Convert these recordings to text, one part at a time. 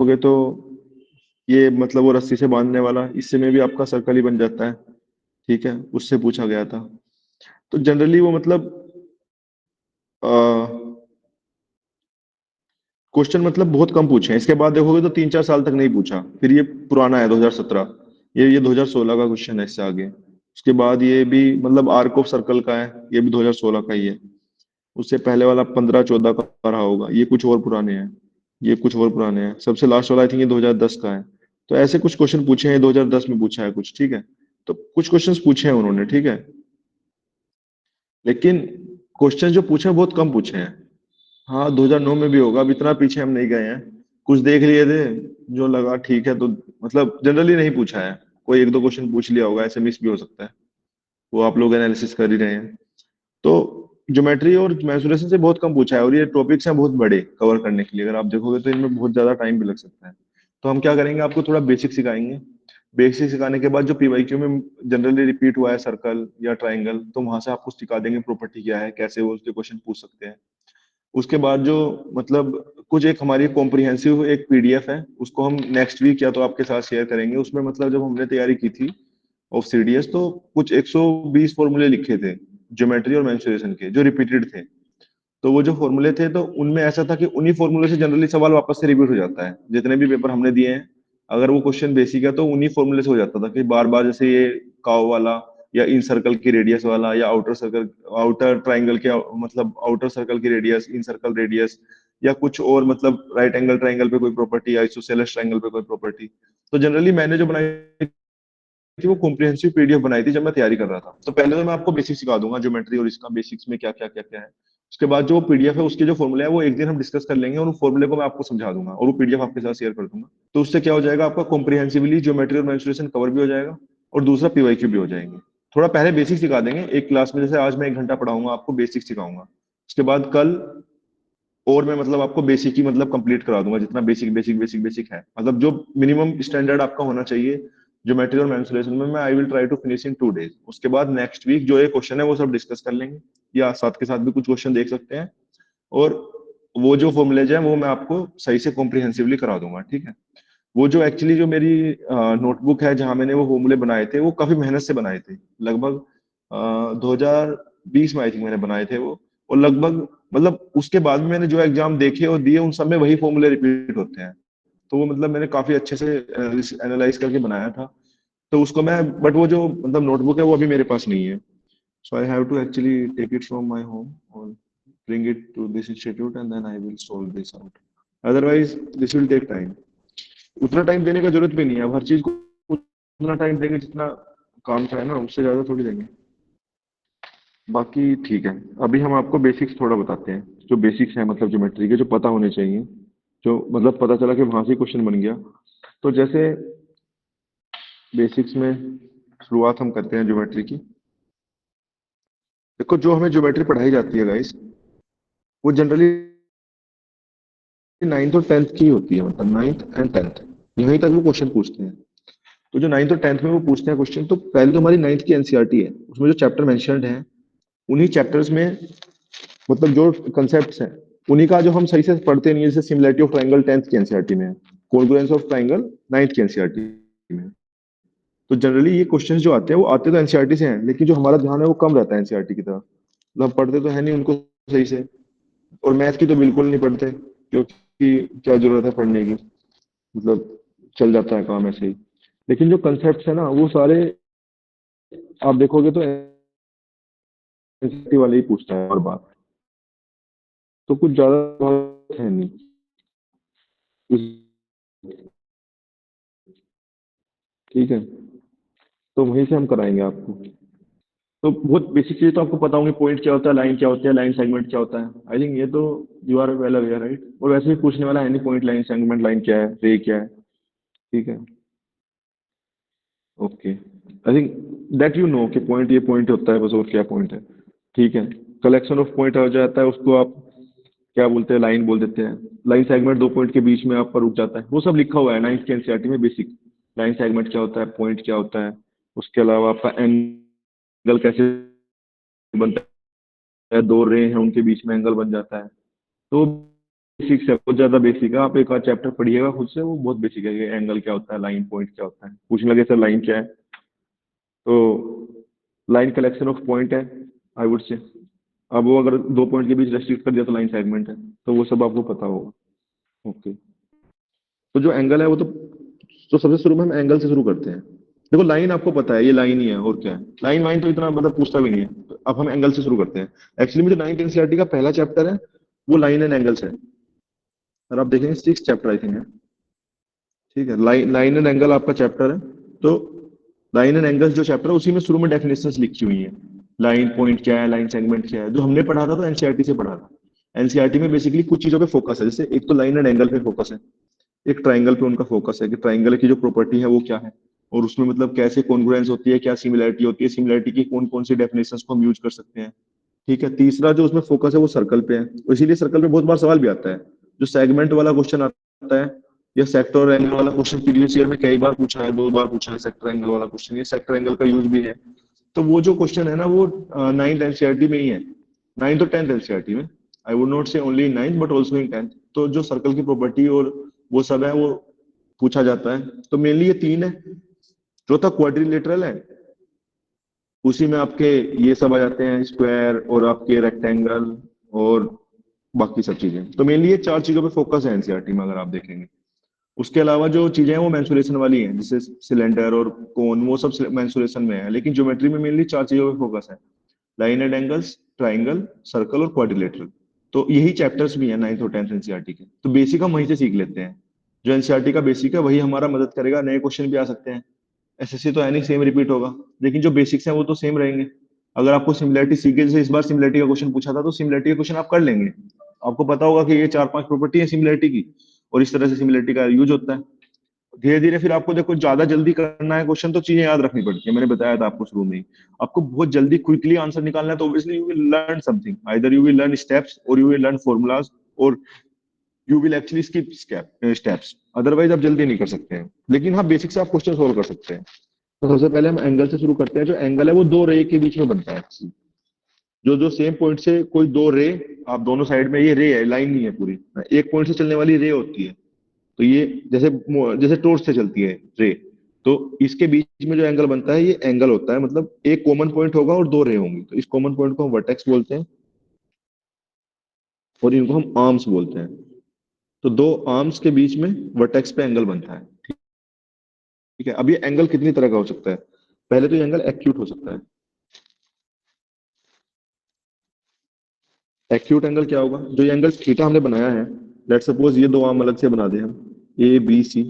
देखोगे तो ये मतलब वो रस्सी से बांधने वाला, इससे में भी आपका सर्कल ही बन जाता है। ठीक है, उससे पूछा गया था। तो जनरली वो मतलब क्वेश्चन मतलब बहुत कम पूछे हैं। इसके बाद देखोगे तो 3-4 साल तक नहीं पूछा। फिर ये पुराना है 2017, ये 2016 का क्वेश्चन है इससे आगे। उसके बाद ये भी मतलब आर्क ऑफ सर्कल का है, ये भी 2016 का ही है। उससे पहले वाला 15-14 का रहा होगा, ये कुछ और पुराने हैं। ये कुछ और पुराने हैं। सबसे लास्ट वाला आई थिंक ये 2010 का है। तो ऐसे कुछ क्वेश्चन पूछे हैं, 2010 में पूछा है कुछ। ठीक है, तो कुछ क्वेश्चंस पूछे हैं उन्होंने। ठीक है, लेकिन क्वेश्चन जो पूछे हैं बहुत कम पूछे हैं। हाँ, 2009 में भी होगा, अब इतना पीछे हम नहीं गए हैं। कुछ देख लिए थे, जो लगा ठीक है तो मतलब जनरली नहीं पूछा है। कोई एक दो क्वेश्चन पूछ लिया होगा, ऐसे मिस भी हो सकता है। वो आप लोग एनालिसिस कर ही रहे हैं। तो ज्योमेट्री और मेंसुरेशन से बहुत कम पूछा है, और ये टॉपिक्स हैं बहुत बड़े कवर करने के लिए। अगर आप देखोगे तो इनमें बहुत ज्यादा टाइम भी लग सकता है। तो हम क्या करेंगे, आपको थोड़ा बेसिक सिखाएंगे। बेसिक सिखाने के बाद जो पीवाईक्यू में जनरली रिपीट हुआ है, सर्कल या ट्राइंगल, तो वहां से आपको सिखा देंगे प्रॉपर्टी क्या है, कैसे वो उसके क्वेश्चन पूछ सकते हैं। उसके बाद जो मतलब कुछ एक हमारी कॉम्प्रिहेंसिव एक पीडीएफ है, उसको हम नेक्स्ट वीक या तो आपके साथ शेयर करेंगे। उसमें मतलब जब हमने तैयारी की थी ऑफ सीडीएस, तो कुछ 120 फॉर्मूले लिखे थे ज्योमेट्री और मेंसुरेशन के, जो रिपीटेड थे। तो वो जो फॉर्मूले थे, तो उनमें ऐसा था कि उन्हीं फॉर्मूले से जनरली सवाल वापस से रिपीट हो जाता है, जितने भी पेपर हमने दिए हैं। अगर वो क्वेश्चन बेसिक है तो उन्हीं फॉर्मूले से हो जाता था कि बार बार, जैसे ये काव वाला, या इन सर्कल की रेडियस वाला, या आउटर सर्कल, आउटर ट्राइंगल के मतलब आउटर सर्कल की रेडियस, इन सर्कल रेडियस, या कुछ और मतलब राइट एंगल ट्राइंगल पे कोई प्रॉपर्टी, आइसोसेलेस ट्राइंगल पे कोई प्रॉपर्टी। तो जनरली मैंने जो बनाई थी वो कॉम्प्रिहेंसिव पीडीएफ बनाई थी जब मैं तैयारी कर रहा था। तो पहले तो मैं आपको बेसिक सिखा दूंगा ज्योमेट्री और इसका बेसिक्स में क्या क्या है। उसके बाद जो पीडीएफ है उसके जो फॉर्मूले है वो एक दिन हम डिस्कस कर लेंगे, और उस फॉर्मूले को मैं आपको समझा दूंगा, और वो पीडीएफ आपके साथ शेयर कर दूंगा। तो उससे क्या हो जाएगा, आपका कॉम्प्रिहेंसिवली ज्योमेट्री और मेंसुरेशन कवर भी हो जाएगा, और दूसरा पीवाईक्यू भी हो जाएंगे। थोड़ा पहले बेसिक सिखा देंगे एक क्लास में, जैसे आज मैं 1 घंटा पढ़ाऊंगा आपको, बेसिक सिखाऊंगा। उसके बाद कल और मैं मतलब आपको बेसिक ही मतलब कंप्लीट करा दूंगा, जितना बेसिक बेसिक बेसिक बेसिक है, मतलब जो मिनिमम स्टैंडर्ड आपका होना चाहिए ज्योमेट्री और मेंसुरेशन में, मैं I will try to finish in 2 days. उसके बाद नेक्स्ट वीक जो ये क्वेश्चन है वो सब डिस्कस कर लेंगे, या साथ के साथ भी कुछ क्वेश्चन देख सकते हैं। और वो जो फॉर्मुलेज है वो मैं आपको सही से कॉम्प्रिहेंसिवली करा दूंगा। ठीक है, वो जो एक्चुअली जो मेरी नोटबुक है जहां मैंने वो फॉर्मूले बनाए थे, वो काफी मेहनत से बनाए थे। लगभग 2020 में आई थिंक मैंने बनाए थे वो। और लगभग मतलब उसके बाद में मैंने जो एग्जाम देखे और दिए, उन सब में वही फॉर्मूले रिपीट होते हैं। तो वो मतलब मैंने काफी अच्छे से एनालाइज करके बनाया था। तो उसको मैं, बट वो जो मतलब नोटबुक है वो अभी मेरे पास नहीं है। So I have to actually take it from my home और bring it to this institute, and then I will solve this out. Otherwise this will take time. उतना टाइम देने का जरूरत भी नहीं है, अब हर चीज को उतना टाइम देंगे जितना काम का है ना, उससे ज्यादा थोड़ी देंगे। बाकी ठीक है। अभी हम आपको बेसिक्स थोड़ा बताते हैं, जो बेसिक्स हैं मतलब ज्योमेट्री के, जो पता होने चाहिए। जो मतलब पता चला कि वहां से क्वेश्चन बन गया। तो जैसे बेसिक्स में शुरुआत हम करते हैं ज्योमेट्री की। देखो, जो हमें ज्योमेट्री पढ़ाई जाती है गाइस, वो जनरली 9th और 10th की होती है, मतलब 9th एंड 10th, यहीं तक वो क्वेश्चन पूछते हैं। तो जो 9th और 10th में वो पूछते हैं क्वेश्चन, तो पहले तो हमारी 9th की एनसीईआरटी है, उसमें जो चैप्टर मेंशन्ड है, उन्हीं चैप्टर्स में मतलब जो कंसेप्ट्स हैं, उन्हीं का जो हम सही से पढ़ते नहीं है। जैसे सिमिलैरिटी ऑफ ट्राइंगल 10th की एनसीईआरटी में है, कोलगुरेंस ऑफ ट्राइंगल 9th की एनसीईआरटी में है। तो जनरली ये क्वेश्चंस जो आते हैं वो आते तो एनसीईआरटी से हैं, लेकिन जो हमारा ध्यान है वो कम रहता है एनसीईआरटी की तरफ। मतलब पढ़ते तो है नहीं उनको सही से। और मैथ की तो बिल्कुल नहीं पढ़ते, क्योंकि क्या जरूरत है पढ़ने की, मतलब चल जाता है काम ऐसे ही। लेकिन जो कंसेप्ट है ना वो सारे आप देखोगे तो एनसीईआरटी वाले ही पूछता है, और बात तो कुछ ज्यादा बात है नहीं। ठीक है, तो वहीं से हम कराएंगे आपको। तो बहुत बेसिक चीजें तो आपको पता होंगी, पॉइंट क्या होता है, लाइन क्या होती है, लाइन सेगमेंट क्या होता है। आई थिंक ये तो you are well aware, right. और वैसे भी पूछने वाला है नहीं, पॉइंट, लाइन, सेगमेंट, लाइन क्या है, रे क्या है। ठीक है, okay. I think that you know कि पॉइंट ये पॉइंट होता है बस, और क्या पॉइंट है। ठीक है, कलेक्शन ऑफ पॉइंट हो जाता है, उसको आप क्या बोलते हैं, लाइन बोल देते हैं। लाइन सेगमेंट दो पॉइंट के बीच में आपका रुक जाता है, वो सब लिखा हुआ है 9th के एनसीईआरटी में बेसिक। लाइन सेगमेंट क्या होता है, पॉइंट क्या होता है, उसके अलावा आपका एंगल कैसे बनता है, दो रे हैं उनके बीच में एंगल बन जाता है। तो बेसिक है, बहुत ज्यादा बेसिक है। आप एक आध चैप्टर पढ़िएगा खुद से, वो बहुत बेसिक है कि एंगल क्या होता है, लाइन पॉइंट क्या होता है। पूछने लगे सर लाइन क्या है, तो लाइन कलेक्शन ऑफ पॉइंट है, आई वुड से। अब वो अगर दो पॉइंट के बीच रेस्ट्रिक्ट कर दिया तो लाइन सेगमेंट है। तो वो सब आपको पता होगा। ओके। तो जो एंगल है वो तो सबसे शुरू में हम एंगल से शुरू करते हैं। देखो लाइन आपको पता है, ये लाइन ही है और क्या है। लाइन वाइन तो इतना मतलब पूछता भी नहीं है। तो अब हम एंगल से शुरू करते हैं। एक्चुअली में जो नाइन्थ एनसीईआरटी का पहला चैप्टर है वो लाइन एंड एंगल्स है। और आप देखेंगे सिक्स चैप्टर आई थिंक है। ठीक है, लाइन एंड एंगल आपका चैप्टर है। तो लाइन एंड एंगल्स जो चैप्टर है उसी में शुरू में डेफिनेशंस लिखी हुई हैं। लाइन पॉइंट क्या है, लाइन सेगमेंट क्या है, जो हमने पढ़ा था तो एनसीईआरटी से पढ़ा था। एनसीईआरटी में बेसिकली कुछ चीजों पे फोकस है, जैसे एक तो लाइन एंड एंगल पे फोकस है, एक ट्राइंगल पे उनका फोकस है कि ट्राइंगल की जो प्रॉपर्टी है वो क्या है, और उसमें मतलब कैसे कॉन्ग्रुएंस होती है, क्या सिमिलैरिटी होती है, सिमिलैरिटी की कौन कौन सी डेफिनेशंस को हम यूज कर सकते हैं। ठीक है, तीसरा जो उसमें फोकस है वो सर्कल पे है, तो इसीलिए सर्कल पे बहुत बार सवाल भी आता है। जो सेगमेंट वाला क्वेश्चन आता है या सेक्टर एंगल वाला क्वेश्चन प्रीवियस ईयर में कई बार पूछा है, दो बार पूछा है सेक्टर एंगल वाला क्वेश्चन, ये सेक्टर एंगल का यूज भी है। तो वो जो क्वेश्चन है ना वो नाइन्थ एनसीईआरटी में ही है, नाइन्थ और टेंथ एनसीईआरटी में। आई वुड नॉट से only in ninth but also in tenth. तो जो सर्कल की प्रॉपर्टी और वो सब है वो पूछा जाता है। तो मेनली ये तीन है। चौथा क्वाड्रिलेटरल है, उसी में आपके ये सब आ जाते हैं, स्क्वायर और आपके रेक्टेंगल और बाकी सब चीजें। तो मेनली ये चार चीजों पे फोकस है एनसीईआरटी में अगर आप देखेंगे। उसके अलावा जो चीजें हैं वो मेंसुरेशन वाली हैं, जैसे सिलेंडर और कोन, वो सब मेंसुरेशन में है। लेकिन ज्योमेट्री में मेनली चार चीजों पे फोकस है, line and angles, triangle, circle और क्वाड्रिलेटरल। तो यही चैप्टर्स भी हैं नाइन्थ और टेंथ एनसीईआरटी के। तो बेसिक हम वहीं से सीख लेते हैं। जो एनसीईआरटी का बेसिक है वही हमारा मदद करेगा, नए क्वेश्चन भी आ सकते हैं। एसएससी तो है नहीं सेम रिपीट होगा, लेकिन जो बेसिक्स हैं वो तो सेम रहेंगे। अगर आपको सिमिलैरिटी सीखे, जैसे इस बार सिमिलैरिटी का क्वेश्चन पूछा था, तो सिमिलैरिटी का क्वेश्चन आप कर लेंगे। आपको पता होगा कि ये चार पांच प्रॉपर्टी है सिमिलैरिटी की, और इस तरह से सिमिलैरिटी का यूज होता है। धीरे धीरे फिर आपको देखो ज्यादा जल्दी करना है क्वेश्चन तो चीजें याद रखनी पड़ती है, मैंने बताया था आपको शुरू में ही। आपको बहुत जल्दी क्विकली आंसर निकालना है तो obviously you will learn something, either you will learn steps और यू विल लर्न फॉर्मूलाज, और you will actually skip steps. Otherwise आप जल्दी नहीं कर सकते हैं, लेकिन हाँ बेसिक से आप क्वेश्चन सोल्व कर सकते हैं। तो सबसे पहले हम एंगल से शुरू करते हैं। जो एंगल है वो दो रे के बीच में बनता है। जो जो सेम पॉइंट से कोई दो रे, आप दोनों साइड में, ये रे है, लाइन नहीं है पूरी, एक पॉइंट से चलने वाली रे होती है। तो ये जैसे जैसे टॉर्च से चलती है रे, तो इसके बीच में जो एंगल बनता है ये एंगल होता है। मतलब एक कॉमन पॉइंट होगा और दो रे होंगी, तो इस कॉमन पॉइंट को हम वर्टेक्स बोलते हैं, और इनको हम आर्म्स बोलते हैं। तो दो आर्म्स के बीच में वर्टेक्स पे एंगल बनता है। ठीक है, अब ये एंगल कितनी तरह का हो सकता है। पहले तो ये एंगल एक्यूट हो सकता है। एक्यूट एंगल क्या होगा, जो ये एंगल थीटा हमने बनाया है, लेट सपोज ये दो आर्म अलग से बना दे हम, ए बी सी।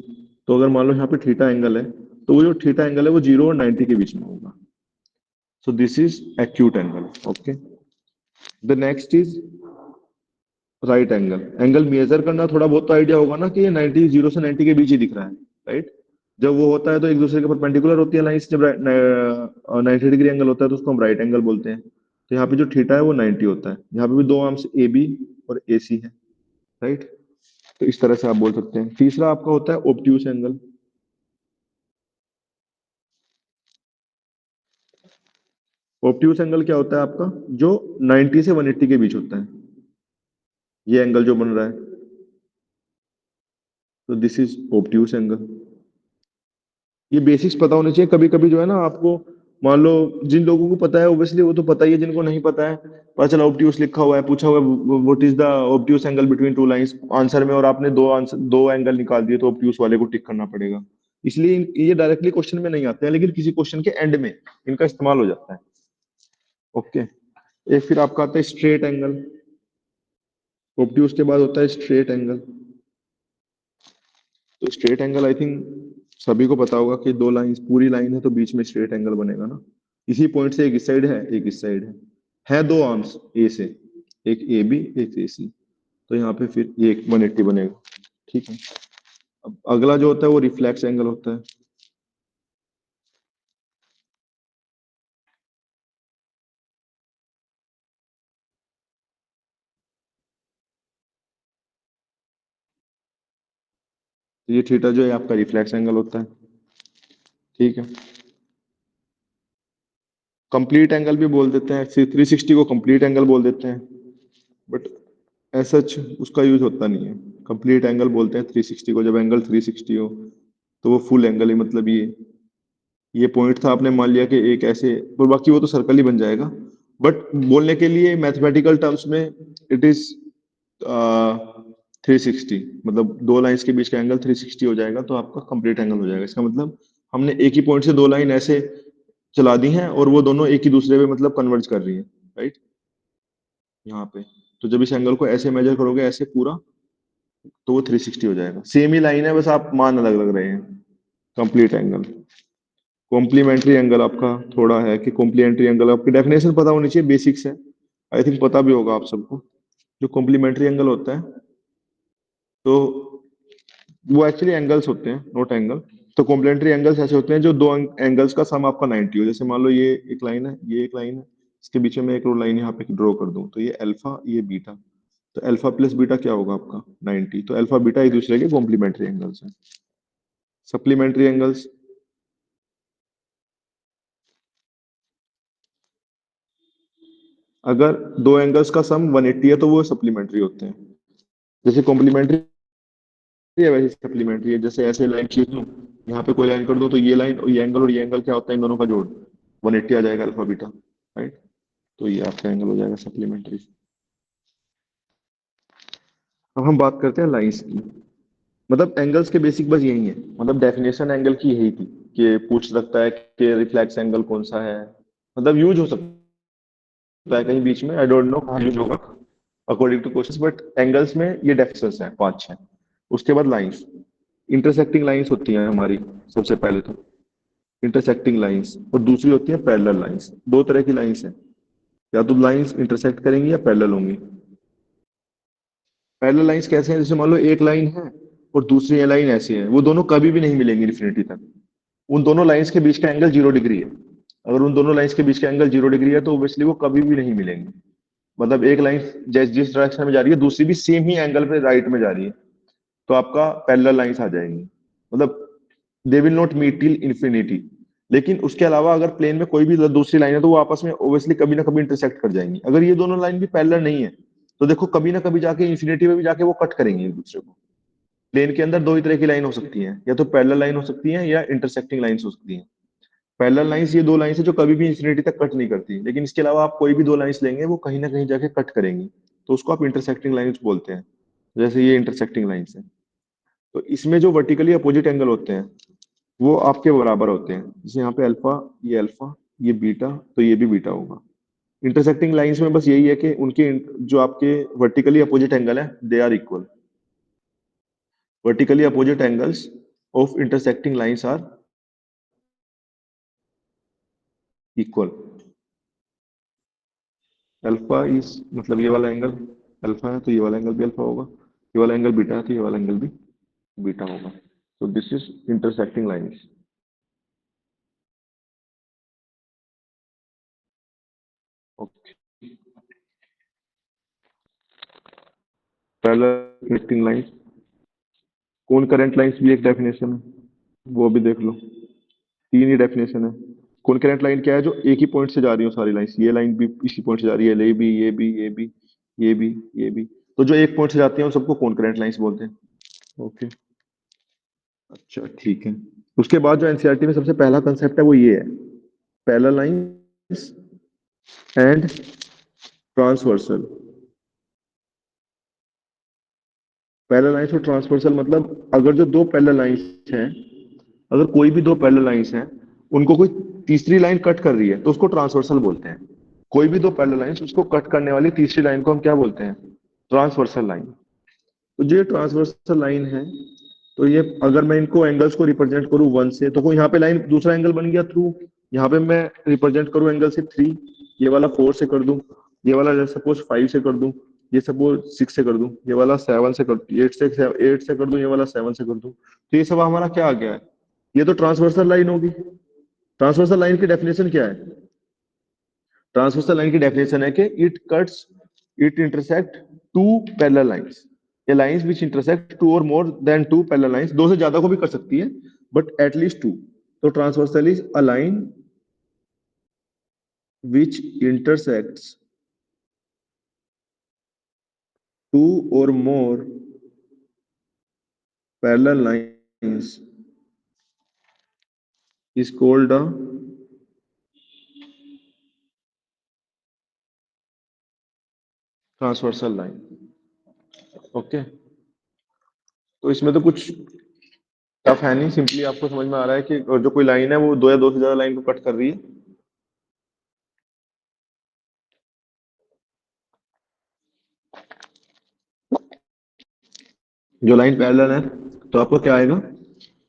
तो अगर मान लो यहाँ पे थीटा एंगल है, तो वो जो थीटा एंगल है वो 0 और 90 के बीच में होगा। सो this is acute angle. Okay. The next is right angle. Angle measure करना थोड़ा बहुत तो आइडिया होगा ना कि ये 90, 0 से 90 के बीच ही दिख रहा है, राइट। जब वो होता है तो एक दूसरे के परपेंडिकुलर होती है लाइंस। जब 90 डिग्री एंगल होता है तो उसको हम राइट एंगल बोलते हैं। तो यहाँ पे जो थीटा है वो 90 होता है। यहाँ पे भी दो आर्म्स ए बी और ए सी है, राइट। तो इस तरह से आप बोल सकते हैं। तीसरा आपका होता है ऑब्ट्यूस एंगल। ऑब्ट्यूस एंगल क्या होता है आपका, जो 90 से 180 के बीच होता है, ये एंगल जो बन रहा है। तो दिस इज ऑब्ट्यूस एंगल। ये बेसिक्स पता होने चाहिए। कभी कभी जो है ना आपको, मान लो जिन लोगों को पता है ऑब्वियसली वो तो पता ही है, जिनको नहीं पता है पता चला ऑब्ट्यूस लिखा हुआ है, पूछा हुआ है what is the obtuse angle between two lines answer में, और आपने दो आंसर, दो एंगल निकाल दिए, तो ऑब्ट्यूस वाले को टिक करना पड़ेगा। इसलिए ये डायरेक्टली क्वेश्चन में नहीं आते हैं, लेकिन किसी क्वेश्चन के एंड में इनका इस्तेमाल हो जाता है। ओके। एक फिर आपका आता है स्ट्रेट एंगल। ऑब्ट्यूस के बाद होता है स्ट्रेट एंगल। तो स्ट्रेट एंगल आई थिंक सभी को पता होगा कि दो लाइन, पूरी लाइन है तो बीच में स्ट्रेट एंगल बनेगा ना। इसी पॉइंट से एक इस साइड है एक इस साइड है दो आर्म्स ए से, एक ए बी एक ए सी। तो यहाँ पे फिर ये एक 180 बनेगा। ठीक है। अब अगला जो होता है वो रिफ्लेक्स एंगल होता है। तो ये थीटा जो है आपका रिफ्लेक्स एंगल होता है। ठीक है। कंप्लीट एंगल भी बोल देते हैं, 360 को कंप्लीट एंगल बोल देते हैं। बट ऐसा उसका यूज होता नहीं है। कंप्लीट एंगल बोलते हैं 360 को, जब एंगल 360 हो तो वो फुल एंगल है, मतलब ये पॉइंट था, आपने मान लिया कि एक ऐसे, और बाकी वो तो सर्कल ही बन जाएगा। बट बोलने के लिए मैथमेटिकल टर्म्स में इट इज 360, मतलब दो लाइंस के बीच का एंगल 360 हो जाएगा तो आपका कंप्लीट एंगल हो जाएगा। इसका मतलब हमने एक ही पॉइंट से दो लाइन ऐसे चला दी हैं और वो दोनों एक ही दूसरे पे मतलब कन्वर्ज कर रही है, राइट, यहाँ पे। तो जब इस एंगल को ऐसे मेजर करोगे ऐसे पूरा, तो वो 360 हो जाएगा। सेम ही लाइन है, बस आप मान अलग अलग रहे हैं। Complete angle. कॉम्प्लीमेंट्री एंगल आपका थोड़ा है कि कॉम्प्लीमेंट्री एंगल आपकी डेफिनेशन पता होनी चाहिए, बेसिक्स है, आई थिंक पता भी होगा आप सबको। जो कॉम्प्लीमेंट्री एंगल होता है, तो वो एक्चुअली एंगल्स होते हैं, नॉट एंगल। तो कॉम्प्लीमेंट्री एंगल्स ऐसे होते हैं जो दो एंगल्स का सम आपका 90 हो। जैसे मान लो ये एक लाइन है, ये एक लाइन है, इसके बीच में मैं एक और लाइन यहाँ पे ड्रॉ कर दूं, तो ये अल्फा, ये बीटा। तो अल्फा प्लस बीटा क्या होगा आपका 90। तो अल्फा बीटा एक दूसरे के कॉम्प्लीमेंट्री एंगल्स हैं। सप्लीमेंट्री एंगल्स, अगर दो एंगल्स का सम 180 है तो वो सप्लीमेंट्री होते हैं। जैसे कॉम्प्लीमेंट्री है वैसे सप्लीमेंट्री है। जैसे ऐसे लाइन खींच लूं, यहाँ पे कोई लाइन कर दो, तो ये लाइन और ये एंगल क्या होता है, इन दोनों का जोड़ 180 आ जाएगा, अल्फा बीटा, राइट। तो ये आपका एंगल हो जाएगा सप्लीमेंट्री। अब हम बात करते हैं लाइंस की। मतलब एंगल्स के बेसिक बस यही है, मतलब डेफिनेशन एंगल की यही थी कि पूछ सकता है कि रिफ्लेक्स एंगल कौन सा है। मतलब यूज हो सकता है कहीं बीच में, आई डोंट नो कहाँ यूज होगा according two questions, but angles में ये डेफिनेशंस हैं पांच छह। उसके बाद लाइंस, इंटरसेक्टिंग लाइंस होती हैं हमारी, सबसे पहले तो इंटरसेक्टिंग लाइंस, और दूसरी होती है पैरेलल लाइंस। दो तरह की लाइंस हैं, या तो लाइंस इंटरसेक्ट करेंगी या पैरेलल होंगी। पैरेलल लाइंस कैसे हैं, जैसे मान लो एक लाइन है और दूसरी लाइन ऐसी है, वो दोनों कभी भी नहीं मिलेंगी इन्फिनिटी तक। उन दोनों लाइंस के बीच का एंगल 0 डिग्री है। अगर उन दोनों लाइंस के बीच का एंगल 0 डिग्री है तो ऑब्वियसली वो कभी भी नहीं मिलेंगे। मतलब एक लाइन जिस जिस डायरेक्शन में जा रही है, दूसरी भी सेम ही एंगल पे राइट में जा रही है, तो आपका पैरेलल लाइंस आ जाएंगी। मतलब they will not meet till infinity. लेकिन उसके अलावा अगर प्लेन में कोई भी दूसरी लाइन है तो वो आपस में ओब्वियसली कभी ना कभी इंटरसेक्ट कर जाएंगी। अगर ये दोनों लाइन भी पैरेलल नहीं है तो देखो कभी ना कभी जाके इंफिनिटी में भी जाके वो कट करेंगी एक दूसरे को। प्लेन के अंदर दो ही तरह की लाइन हो सकती है, या तो पैरेलल लाइन हो सकती है या इंटरसेक्टिंग लाइंस हो सकती है। पैरेलल लाइंस ये दो लाइंस है जो कभी भी इंफिनिटी तक कट नहीं करती, लेकिन इसके अलावा आप कोई भी दो लाइंस लेंगे वो कहीं ना कहीं जाके कट करेंगी, तो उसको आप इंटरसेक्टिंग लाइंस बोलते हैं। जैसे ये इंटरसेक्टिंग लाइंस है। तो इसमें जो वर्टिकली अपोजिट एंगल होते हैं वो आपके बराबर होते हैं। जैसे यहाँ पे अल्फा, ये बीटा, तो ये भी बीटा होगा। इंटरसेक्टिंग लाइंस में बस यही है कि उनके जो आपके वर्टिकली अपोजिट एंगल है they are equal. Vertically opposite angles of intersecting lines are equal. Alpha is, मतलब ये वाला एंगल अल्फा है तो ये वाला एंगल भी अल्फा होगा, ये वाला एंगल बीटा है तो ये वाला एंगल भी बीटा होगा। तो this is intersecting lines. Okay. Parallel intersecting lines, कौन करंट लाइंस भी एक डेफिनेशन है, वो भी देख लो। तीन ही डेफिनेशन है। कॉन्करेंट लाइन क्या है, जो एक ही पॉइंट से जा रही हो सारी लाइंस, ये लाइन भी इसी पॉइंट से जा रही है, ये भी, ये भी, ये भी। तो जो एक पॉइंट से जाती है उन सबको कॉन्करेंट लाइंस बोलते हैं। ओके। अच्छा ठीक है। उसके बाद जो एनसीईआरटी में सबसे पहला कंसेप्ट है वो ये है, parallel lines and transversal. Parallel lines और ट्रांसवर्सल मतलब अगर जो दो पैरेलल लाइंस हैं, अगर कोई भी दो पैरेलल लाइंस हैं, उनको कोई तीसरी लाइन कट कर रही है तो उसको ट्रांसवर्सल बोलते हैं। कोई भी दो पैरेलल लाइंस, उसको कट करने वाली तीसरी लाइन को हम क्या बोलते हैं, ट्रांसवर्सल लाइन। तो जो ये ट्रांसवर्सल लाइन है, तो ये अगर मैं इनको एंगल्स को रिप्रेजेंट करूं वन से, तो कोई यहाँ पे लाइन दूसरा एंगल बन गया थ्रू। यहाँ पे मैं रिप्रेजेंट करूं एंगल से थ्री, ये वाला फोर से कर दूं, ये वाला सपोज फाइव से कर दूं, ये सपोज सिक्स से कर दूं, ये वाला सेवन से कर, एट से कर दूं, ये वाला सेवन से कर दूं, तो ये सब हमारा क्या आ गया है, ये तो ट्रांसवर्सल लाइन होगी। ट्रांसवर्सल लाइन की डेफिनेशन क्या है, ट्रांसवर्सल लाइन की डेफिनेशन है कि it intersect two parallel lines, ये लाइंस विच इंटरसेक्ट टू और more than two parallel lines, दो से ज्यादा को भी कर सकती है बट एटलीस्ट टू। तो transversal is a line which intersects two or more parallel lines is called a transversal line. Okay, तो इसमें तो कुछ टफ है नहीं, सिंपली आपको समझ में आ रहा है कि जो कोई लाइन है वो दो या दो से ज्यादा लाइन को कट कर रही है। जो लाइन पैरेलल है तो आपको क्या आएगा,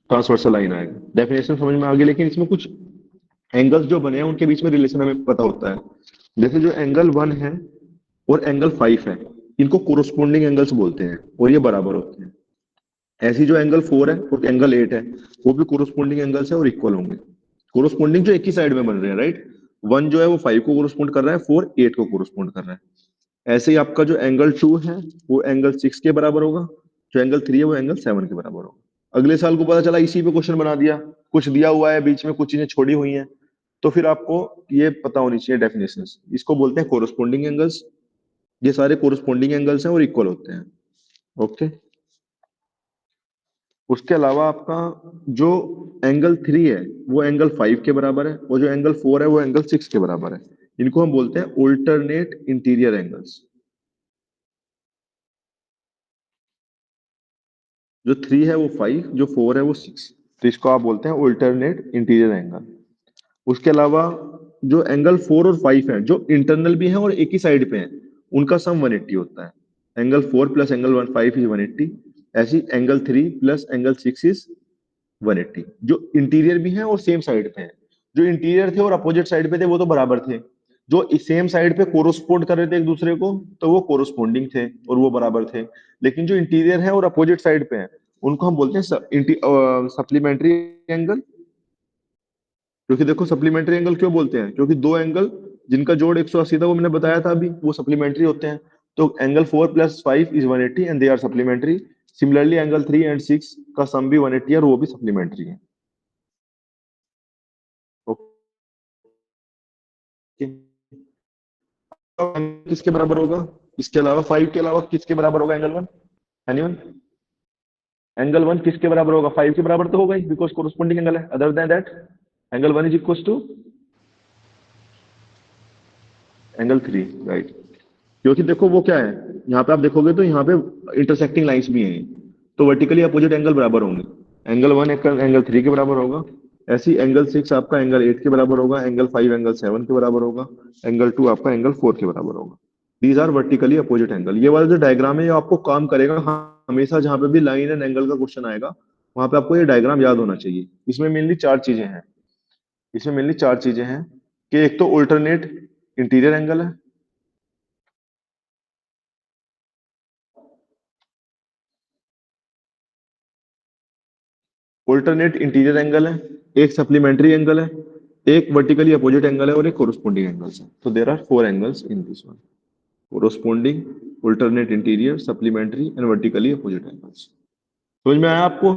ट्रांसवर्सल लाइन आएगा। डेफिनेशन समझ में आ गई, लेकिन इसमें कुछ एंगल्स जो बने हैं उनके बीच में रिलेशन हमें पता होता है। जैसे जो एंगल 1 है और एंगल 5 है, इनको कोरोस्पोंडिंग एंगल्स बोलते हैं और ये बराबर होते हैं। ऐसी जो एंगल 4 है और एंगल 8 है, वो भी कोरोस्पोंडिंग एंगल्स है और इक्वल होंगे। कोरोस्पोंडिंग जो एक ही साइड में बन रहे हैं, राइट। 1 जो है वो 5 को कोरोस्पोंड कर रहा है, 4 8 को कोरोस्पोंड कर रहा है। ऐसे ही आपका जो एंगल 2 है वो एंगल 6 के बराबर होगा, जो एंगल 3 है वो एंगल 7 के बराबर होगा। अगले साल को पता चला इसी पे क्वेश्चन बना दिया, कुछ दिया हुआ है बीच में, कुछ चीजें छोड़ी हुई हैं, तो फिर आपको ये पता होनी चाहिए डेफिनेशंस। इसको बोलते हैं कोरोस्पोंडिंग एंगल्स। ये सारे कोरोस्पोंडिंग एंगल्स हैं और इक्वल होते हैं। ओके, उसके अलावा आपका जो एंगल 3 है वो एंगल 5 के बराबर है, और जो एंगल 4 है वो एंगल 6 के बराबर है। इनको हम बोलते हैं ऑल्टरनेट इंटीरियर एंगल्स। जो 3 है वो 5, जो 4 है वो 6। तो इसको आप बोलते हैं ऑल्टरनेट इंटीरियर एंगल। उसके अलावा जो एंगल 4 और 5 है, जो इंटरनल भी है और एक ही साइड पे है, उनका सम 180 होता है। Angle 4 plus angle 5 is 180। ऐसी एंगल 3 प्लस एंगल 6 इज 180, जो इंटीरियर भी है और सेम साइड पे है। जो इंटीरियर थे और अपोजिट साइड पे थे वो तो बराबर थे, जो सेम साइड पे कोरोस्पोंड कर रहे थे एक दूसरे को तो वो कोरोस्पोंडिंग थे और वो बराबर थे। लेकिन जो इंटीरियर है और अपोजिट साइड पे है, उनको हम बोलते हैं सप्लीमेंट्री एंगल। क्योंकि देखो सप्लीमेंट्री एंगल क्यों बोलते हैं, क्योंकि दो एंगल जिनका जोड़ 180 था, वो मैंने बताया था अभी, वो सप्लीमेंट्री होते हैं। तो angle 4 plus 5 is 180 and they are supplementary. Similarly angle 3 and 6 का सम भी 180 है और वो भी सप्लीमेंट्री है। ओके, किसके बराबर होगा, इसके अलावा 5 के अलावा किसके बराबर होगा एंगल 1? एनीवन? एंगल 1 किसके बराबर होगा? 5 के बराबर तो होगा ही, बिकॉज कोरोस्पोंडिंग एंगल है। Other than that angle 1 is equal to angle 3, right. क्योंकि देखो वो क्या है, यहाँ पे आप देखोगे तो यहाँ पे इंटरसेक्टिंग लाइंस भी हैं, तो वर्टिकली अपोजिट एंगल बराबर होंगे। एंगल 1 एंगल 3 के बराबर होगा, ऐसी एंगल 6 आपका एंगल 8 के बराबर होगा, एंगल 5 एंगल 7 के बराबर होगा, एंगल 2 आपका एंगल 4 के बराबर होगा। These are vertically opposite angle. ये वाला जो डायग्राम है ये आपको काम करेगा। हाँ, हमेशा जहां पे भी लाइन एंड एंगल का क्वेश्चन आएगा वहां पे आपको ये डायग्राम याद होना चाहिए। इसमें मेनली चार चीजें हैं। इसमें मेनली चार चीजें हैं कि एक तो अल्टरनेट इंटीरियर एंगल है, अल्टरनेट इंटीरियर एंगल है, एक सप्लीमेंट्री एंगल है, एक वर्टिकली अपोजिट एंगल है और एक कोरोस्पोंडिंग एंगल्स है। तो there are four angles in this one: corresponding, alternate interior, supplementary and vertically opposite angles. समझ में आया आपको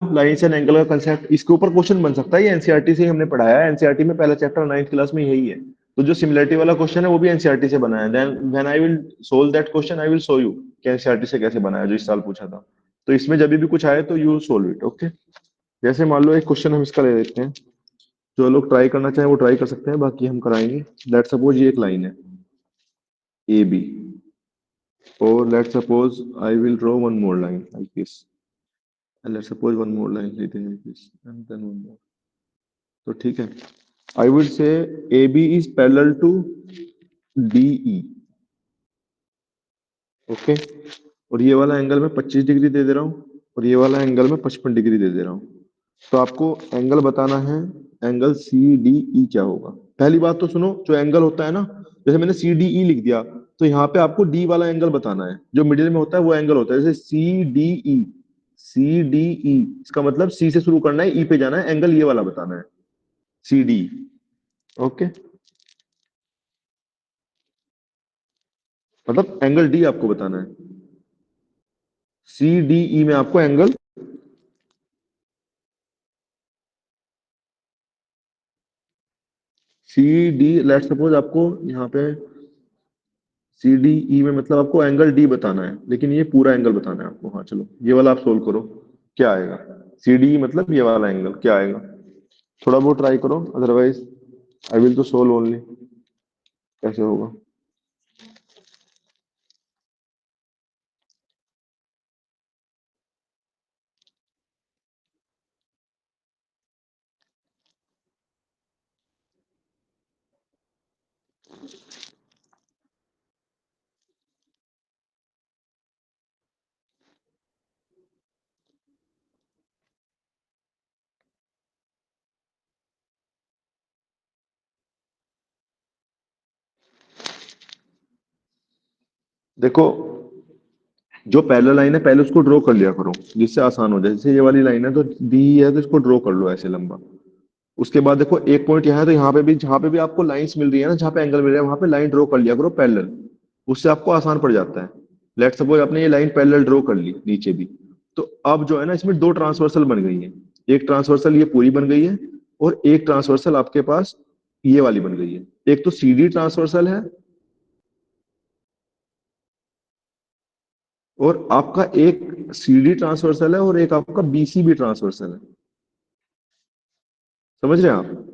लाइंस एंड एंगल का कंसेप्ट? इसके ऊपर क्वेश्चन बन सकता है, ये एनसीईआरटी से ही हमने पढ़ाया है। एनसीईआरटी में पहला चैप्टर 9th क्लास में यही है। तो जो सिमिलरिटी वाला क्वेश्चन है वो भी एनसीईआरटी से बना है। Then when I will solve that question I will show you कि एनसीईआरटी से कैसे बनाया, जो इस साल पूछा था। तो इसमें जब भी कुछ आए तो यू सोल्व इट। ओके, जैसे मान लो एक क्वेश्चन हम इसका ले लेते हैं, जो लोग ट्राई करना चाहें वो ट्राई कर सकते हैं, बाकी हम कराएंगे। लेट सपोज ये एक लाइन है ए बी, और let suppose I will draw one more line like this, and let's suppose one more line written like this and then one more. तो ठीक है, I would say A B is parallel to D E. Okay, और ये वाला angle मैं 25 degree दे दे रहा हूँ और ये वाला एंगल मैं 55 डिग्री दे दे रहा हूँ। तो आपको एंगल बताना है, एंगल सी डी ई क्या होगा। पहली बात तो सुनो, जो एंगल होता है ना, जैसे मैंने सी डी ई लिख दिया, तो यहाँ पे आपको डी वाला एंगल बताना है, जो मिडिल में होता है वो एंगल होता है। जैसे सी डी ई, सी डी ई, इसका मतलब सी से शुरू करना है, ई पे जाना है, एंगल ये वाला बताना है, सी डी। ओके, मतलब एंगल डी आपको बताना है। सी डी ई में आपको angle, C D let suppose आपको यहाँ पे सी डी ई में मतलब आपको एंगल डी बताना है, लेकिन ये पूरा एंगल बताना है आपको। हाँ चलो, ये वाला आप सोल्व करो, क्या आएगा। सी डी मतलब ये वाला एंगल क्या आएगा, थोड़ा बहुत ट्राई करो, अदरवाइज आई विल तो सोल्व ओनली। कैसे होगा। देखो, जो पैरेलल लाइन है पहले उसको ड्रॉ कर लिया करो, जिससे आसान हो जाए। जैसे ये वाली लाइन है तो डी है, तो इसको ड्रॉ कर लो ऐसे लंबा। उसके बाद देखो एक पॉइंट यहाँ है, तो यहाँ पे भी, जहाँ पे भी आपको लाइंस मिल रही है ना, जहाँ पे एंगल मिल रहा है वहां पे लाइन ड्रॉ कर लिया करो पैरेलल। उससे आपको आसान पड़ जाता है। लेट सपोज आपने ये लाइन पैरेलल ड्रॉ कर ली नीचे भी, तो अब जो है ना इसमें दो ट्रांसवर्सल बन गई है। एक ट्रांसवर्सल ये पूरी बन गई है, और एक ट्रांसवर्सल आपके पास ये वाली बन गई है। एक तो सीडी ट्रांसवर्सल है, और आपका एक सीडी ट्रांसवर्सल है, और एक आपका बीसी भी ट्रांसवर्सल है। समझ रहे हैं आप।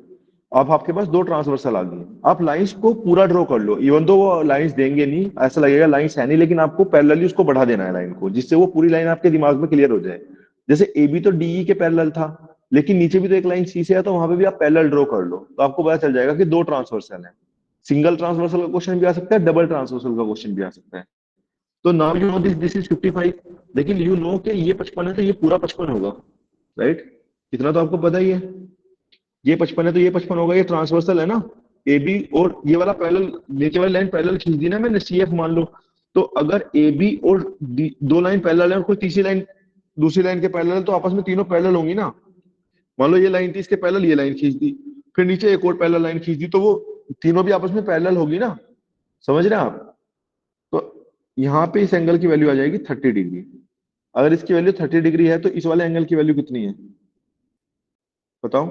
अब आपके पास दो ट्रांसवर्सल आ गई। आप लाइंस को पूरा ड्रॉ कर लो, इवन दो वो लाइंस देंगे नहीं, ऐसा लगेगा लाइंस है नहीं, लेकिन आपको पैरेलली उसको बढ़ा देना है लाइन को, जिससे वो पूरी लाइन आपके दिमाग में क्लियर हो जाए। जैसे ए बी तो डीई के पैरेलल था, लेकिन नीचे भी तो एक लाइन सी से है, तो वहां पे भी आप पैरेलल ड्रॉ कर लो, तो आपको पता चल जाएगा कि दो ट्रांसवर्सल है। सिंगल ट्रांसवर्सल का क्वेश्चन भी आ सकता है, डबल ट्रांसवर्सल का क्वेश्चन भी आ सकता है। तो now you know this is 55, लेकिन यू नो कि ये 55 है तो ये पूरा 55 होगा, राइट। इतना तो आपको पता ही है। ये 55 है तो ये 55 होगा, ये ट्रांसवर्सल है ना। ए बी और ये वाला पैरेलल, नीचे वाली लाइन पैरेलल खींच दी ना मैंने, सी एफ मान लो। तो अगर ए बी और दो लाइन पैरेलल है और कोई तीसरी लाइन दूसरी लाइन के पैरेलल, तो आपस में तीनों पैरेलल होंगी ना। मान लो ये लाइन थी, इसके पैरेलल ये लाइन खींच दी, फिर नीचे एक और पैरेलल लाइन खींच दी, तो वो तीनों भी आपस में पैरेलल होगी ना। समझ रहे हैं आप। तो यहाँ पे इस एंगल की वैल्यू आ जाएगी 30 डिग्री। अगर इसकी वैल्यू 30 डिग्री है तो इस वाले एंगल की वैल्यू कितनी है, बताओ।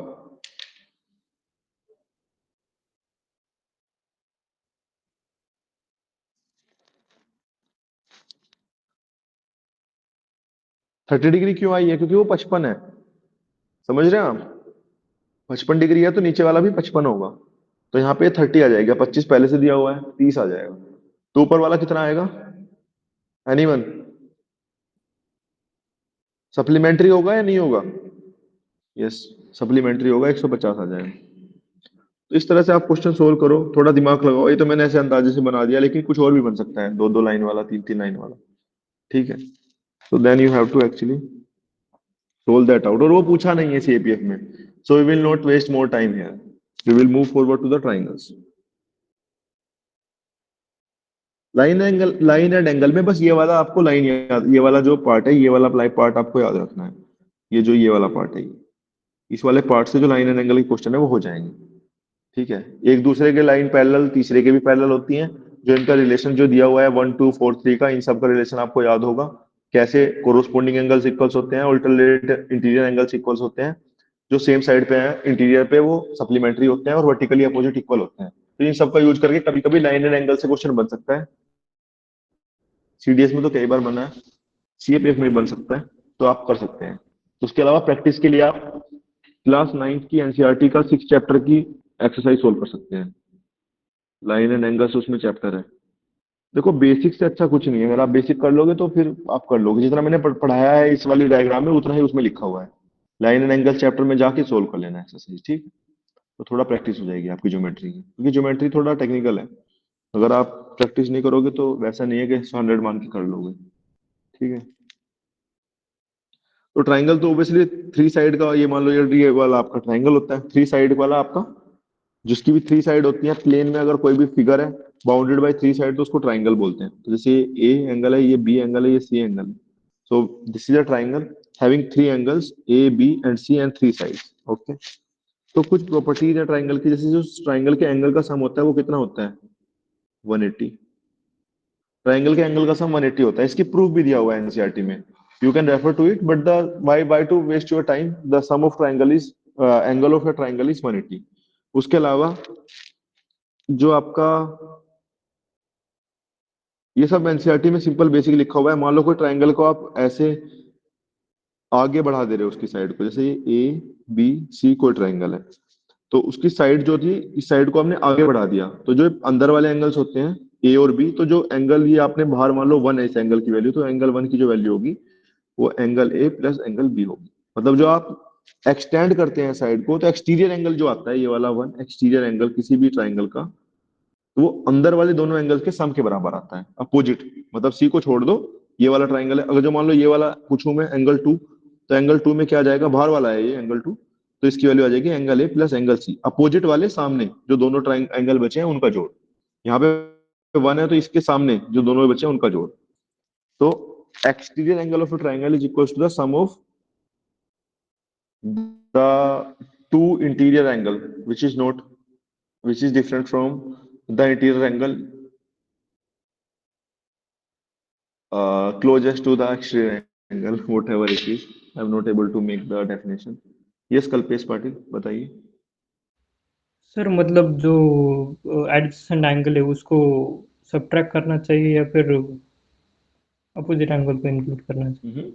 30 डिग्री क्यों आई है, क्योंकि वो 55 है। समझ रहे हैं आप। 55 डिग्री है तो नीचे वाला भी 55 होगा। तो यहाँ पे 30 आ जाएगा, 25 पहले से दिया हुआ है, 30 आ जाएगा। तो ऊपर वाला कितना आएगा, एनीवन। सप्लीमेंट्री होगा या नहीं होगा। यस, सप्लीमेंट्री होगा, 150 आ जाएगा। तो इस तरह से आप क्वेश्चन सोल्व करो, थोड़ा दिमाग लगाओ। ये तो मैंने ऐसे अंदाजे से बना दिया, लेकिन कुछ और भी बन सकता है, दो दो लाइन वाला, तीन तीन लाइन वाला। ठीक है। तो then you have to actually solve that out, और वो पूछा नहीं है सीएपीएफ में। So we will not waste more time here, we will move forward to the triangles. Line and angle में बस ये वाला आपको लाइन याद, ये वाला जो पार्ट है, ये वाला पार्ट आपको याद रखना है। ये जो ये वाला पार्ट है, इस वाले पार्ट से जो लाइन एंड एंगल के क्वेश्चन है वो हो जाएंगे। ठीक है। एक दूसरे के लाइन पैरेलल, तीसरे के भी पैरेलल होती हैं। जो इनका रिलेशन जो दिया हुआ है 1 2 4 3 का, इन सब का रिलेशन आपको याद होगा। कैसे कोरोस्पोंडिंग एंगल्स इक्वल्स होते हैं, अल्टरनेट इंटीरियर एंगल्स इक्वल्स होते हैं। जो सेम साइड पे है इंटीरियर पे, वो सप्लीमेंट्री होते हैं, और वर्टिकली अपोजिट इक्वल होते हैं। तो इन सब का यूज करके कभी कभी लाइन एंड एंगल से क्वेश्चन बन सकता है। सीडीएस में तो कई बार बना है, सीएपीएफ में भी बन सकता है। तो आप कर सकते हैं। उसके अलावा प्रैक्टिस के लिए आप क्लास 9 की एनसीईआरटी का 6 चैप्टर की एक्सरसाइज सोल्व कर सकते हैं। लाइन एंड एंगल्स उसमें चैप्टर है। देखो, बेसिक से अच्छा कुछ नहीं है। अगर आप बेसिक कर लोगे तो फिर आप कर लोगे, जितना मैंने पढ़ाया है इस वाली डायग्राम में उतना ही उसमें लिखा हुआ है। लाइन एंड एंगल चैप्टर में जाके सोल्व कर लेना एक्सरसाइज, ठीक है। तो थोड़ा प्रैक्टिस हो जाएगी आपकी ज्योमेट्री की, क्योंकि ज्योमेट्री थोड़ा टेक्निकल है। अगर आप प्रैक्टिस नहीं करोगे तो वैसा नहीं है कि 100 मान के कर लोगे। ठीक है। तो ट्राइंगल तो ओबियसली थ्री साइड का, ये मान लो ये वाला आपका ट्राइंगल होता है, थ्री साइड वाला आपका। जिसकी भी थ्री साइड होती है प्लेन में, अगर कोई भी फिगर है बाउंडेड बाय थ्री साइड, तो उसको ट्राइंगल बोलते हैं। तो जैसे ये ए एंगल है, ये बी एंगल है, ये सी एंगल है। So this is a triangle having three angles A B and C and three sides. Okay. तो कुछ प्रॉपर्टीज है ट्राइंगल की, जैसे जो ट्राइंगल के एंगल का सम होता है वो कितना होता है, 180। ट्राइंगल के एंगल का सम 180 होता है। इसकी प्रूफ भी दिया हुआ है एनसीईआरटी में। You can refer to it, but the by to waste your time, the sum of triangle is angle of a triangle is 180। उसके अलावा जो आपका ये सब एनसीईआरटी में सिंपल बेसिक लिखा हुआ है। मान लो कोई ट्रायंगल को आप ऐसे आगे बढ़ा दे रहे हो उसकी साइड को, जैसे ये ए बी सी कोई ट्रायंगल है, तो उसकी साइड जो थी इस साइड को आपने आगे बढ़ा दिया, तो जो अंदर वाले एंगल्स होते हैं ए और बी, तो जो एंगल ये आपने बाहर मान लो वन है इस एंगल की वैल्यू, तो एंगल वन की जो वैल्यू होगी वो angle A plus angle B होगी। मतलब जो आप एक्सटेंड करते हैं साइड को, तो एक्सटीरियर एंगल जो आता है ये वाला वन, एक्सटीरियर एंगल किसी भी ट्राइंगल का, तो वो अंदर वाले दोनों एंगल के सम के बराबर आता है, अपोजिट। मतलब सी को छोड़ दो, ये वाला ट्राइंगल है, अगर जो मान लो ये वाला पूछूं मैं एंगल टू, तो एंगल टू में क्या आ जाएगा, बाहर वाला है ये एंगल टू, तो इसकी वैल्यू आ जाएगी angle A plus angle C, opposite वाले सामने जो दोनों ट्राइंग एंगल बचे हैं उनका जोड़। यहाँ पे वन है तो इसके सामने जो दोनों बचे हैं उनका जोड़। तो exterior angle of a triangle is equals to the sum of the two interior angle which is not, which is different from the interior angle closest to the exterior angle, whatever it is. I'm not able to make the definition. Yes, Kalpesh Patil, बताइए। Sir मतलब जो adjacent angle है उसको subtract करना चाहिए या फिर opposite angle को इंक्लूड करना चाहिए? हम्म।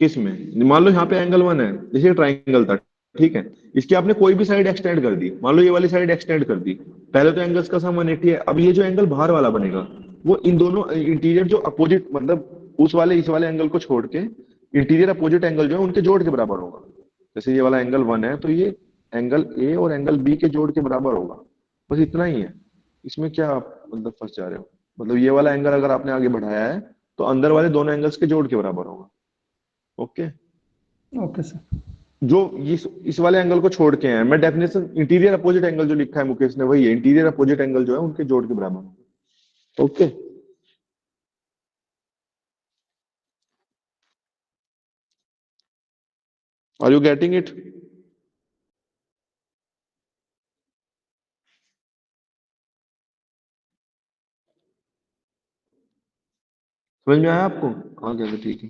किस में, मान लो यहाँ पे एंगल वन है, जैसे ट्राइंगल था, ठीक है, इसकी आपने कोई भी साइड एक्सटेंड कर दी, मान लो ये वाली साइड एक्सटेंड कर दी, पहले तो एंगल्स का सम 180 है, अब ये जो एंगल बाहर वाला बनेगा वो इन दोनों इंटीरियर जो अपोजिट, मतलब उस वाले इस वाले एंगल को छोड़ के इंटीरियर अपोजिट एंगल जो है उनके जोड़ के बराबर होगा। जैसे ये वाला एंगल वन है तो ये एंगल ए और एंगल बी के जोड़ के बराबर होगा। बस इतना ही है, इसमें क्या आप मतलब फंस जा रहे हो। मतलब ये वाला एंगल अगर आपने आगे बढ़ाया है तो अंदर वाले दोनों एंगल्स के जोड़ के बराबर होगा। ओके। Okay sir. जो इस वाले एंगल को छोड़ के हैं, मैं डेफिनेशन इंटीरियर अपोजिट एंगल जो लिखा है मुकेश ने वही है, इंटीरियर अपोजिट एंगल जो है उनके जोड़ के बराबर। Okay. Are you getting it? समझ में आया आपको? आ गया तो ठीक है।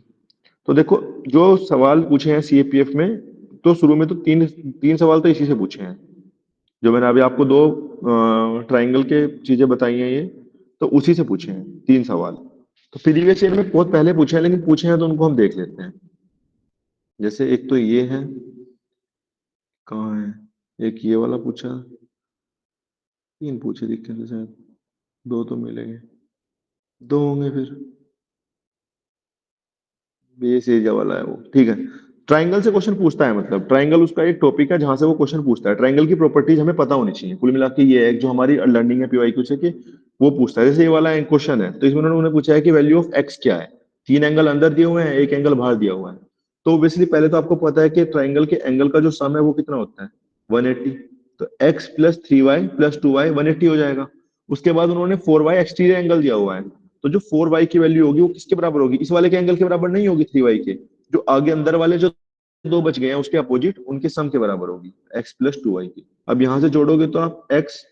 तो देखो, जो सवाल पूछे हैं सीएपीएफ में, तो शुरू में तो तीन तीन सवाल तो इसी से पूछे हैं, जो मैंने अभी आपको दो ट्राइंगल के चीजें बताई हैं ये, तो उसी से पूछे हैं तीन सवाल। तो प्रीवियस ईयर में बहुत पहले पूछे हैं, लेकिन पूछे हैं तो उनको हम देख लेते हैं। जैसे एक तो ये है, कहाँ है, एक ये वाला पूछा, तीन पूछे दिखे थे शायद, दो तो मिलेंगे, दो होंगे फिर, बेस एरिया वाला है वो, ठीक है। ट्राइंगल से क्वेश्चन पूछता है, मतलब ट्राइंगल उसका एक टॉपिक है जहां से वो क्वेश्चन पूछता है। ट्राइंगल की प्रॉपर्टीज हमें पता होनी चाहिए, कुल मिला के ये है जो हमारी लर्निंग है पीवाईक्यू से, कि वो पूछता है। जैसे ये वाला एक क्वेश्चन है, तो इसमें उन्होंने पूछा है कि वैल्यू ऑफ एक्स क्या है। तीन एंगल अंदर दिए हुए हैं, एक एंगल बाहर दिया हुआ है। तो ऑब्वियसली पहले तो आपको पता है कि ट्राइंगल के एंगल का जो सम है वो कितना होता है, 180। तो X plus three Y plus two Y 180 हो जाएगा। उसके बाद उन्होंने फोर वाई एक्सटीरियर एंगल दिया हुआ है, तो जो फोर वाई की वैल्यू होगी वो किसके बराबर होगी, इस वाले के एंगल के बराबर नहीं होगी, थ्री वाई के, जो आगे अंदर वाले जो दो बच गए हैं उसके अपोजिट उनके सम के बराबर होगी, एक्स प्लस टू वाई की। अब यहां से जोड़ोगे तो आप एक्स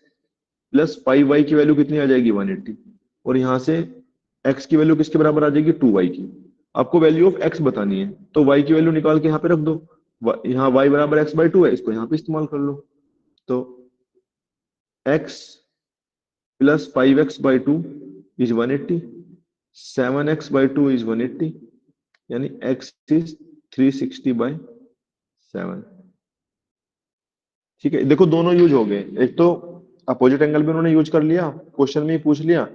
प्लस फाइव वाई की वैल्यू कितनी आ जाएगी, 180। और यहाँ से एक्स की वैल्यू किसके बराबर आ जाएगी, टू वाई की। आपको वैल्यू ऑफ एक्स बतानी है, तो वाई की वैल्यू निकाल के यहाँ पे रख दो। यहाँ वाई बराबर एक्स बाई टू है, इसको यहाँ पे इस्तेमाल कर लो। तो X plus five x by two is 180, seven x by two is 180, यानी एक्स इज 360/7। ठीक है, देखो दोनों यूज हो गए, एक तो अपोजिट एंगल भी उन्होंने यूज कर लिया, क्वेश्चन में ही पूछ लिया,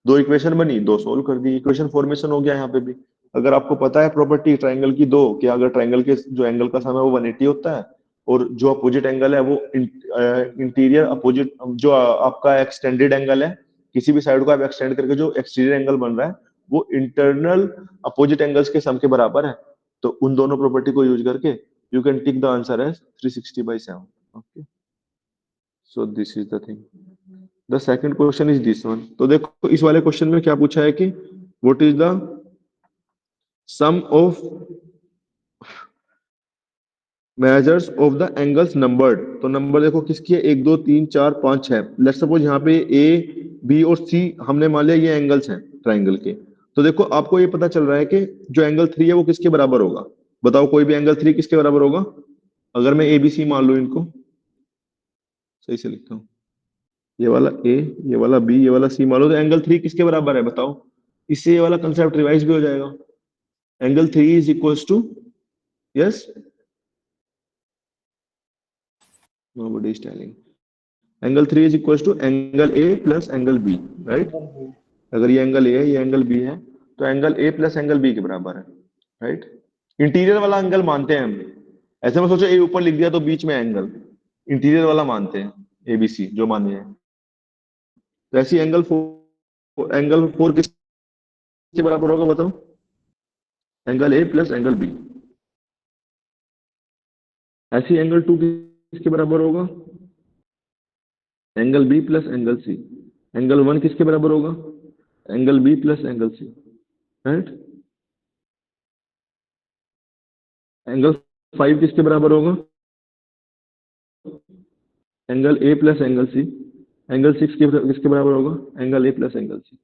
दो इक्वेशन बनी, दो सोल्व कर दी, इक्वेशन फॉर्मेशन हो गया यहाँ पे भी। अगर आपको पता है प्रॉपर्टी ट्राइंगल की दो, कि अगर ट्राइंगल के जो एंगल का सम है वो 180 होता है, और जो अपोजिट एंगल है वो इंटीरियर अपोजिट, जो आपका एक्सटेंडेड एंगल है, किसी भी साइड को आप एक्सटेंड करके जो एक्सटीरियर एंगल बन रहा है वो इंटरनल अपोजिट एंगल्स के सम के बराबर है। तो उन दोनों प्रॉपर्टी को यूज करके you can tick the answer as 360/7। Okay, so this is the thing. The second question is this one. तो देखो इस वाले क्वेश्चन में क्या पूछा है कि what is the sum of measures of the angles numbered। तो नंबर देखो किसकी है, एक दो तीन चार पांच छह। लेट्स सपोज यहाँ पे ए बी और सी हमने मान लिया ये एंगल्स हैं ट्राइंगल के। तो देखो आपको ये पता चल रहा है कि जो एंगल थ्री है वो किसके बराबर होगा। बताओ कोई भी एंगल थ्री किसके बराबर होगा, अगर मैं ए बी सी मान लू इनको, सही से लिखता हूँ, ये वाला ए, ये वाला बी, ये वाला सी मान लो, तो एंगल थ्री किसके बराबर है बताओ। इससे ये वाला कंसेप्ट रिवाइज भी हो जाएगा। Angle three is equals to, yes, nobody is telling, angle three is equals to angle A plus angle B, right. अगर ये एंगल ए है, ये एंगल बी है, तो angle A plus angle B के बराबर है, राइट। इंटीरियर वाला एंगल मानते हैं हम। ऐसे में सोचो ए ऊपर लिख दिया तो बीच में एंगल, इंटीरियर वाला मानते हैं, एबीसी जो माने हैं। तो ऐसी एंगल फोर किसके बराबर होगा बताओ। Angle A plus angle B. ऐसी एंगल टू किसके बराबर होगा। Angle B plus angle C. Angle one किसके बराबर होगा। Angle B plus angle C, right. Angle five किसके बराबर होगा। Angle A plus angle C. Angle six किसके बराबर होगा। Angle A plus angle C.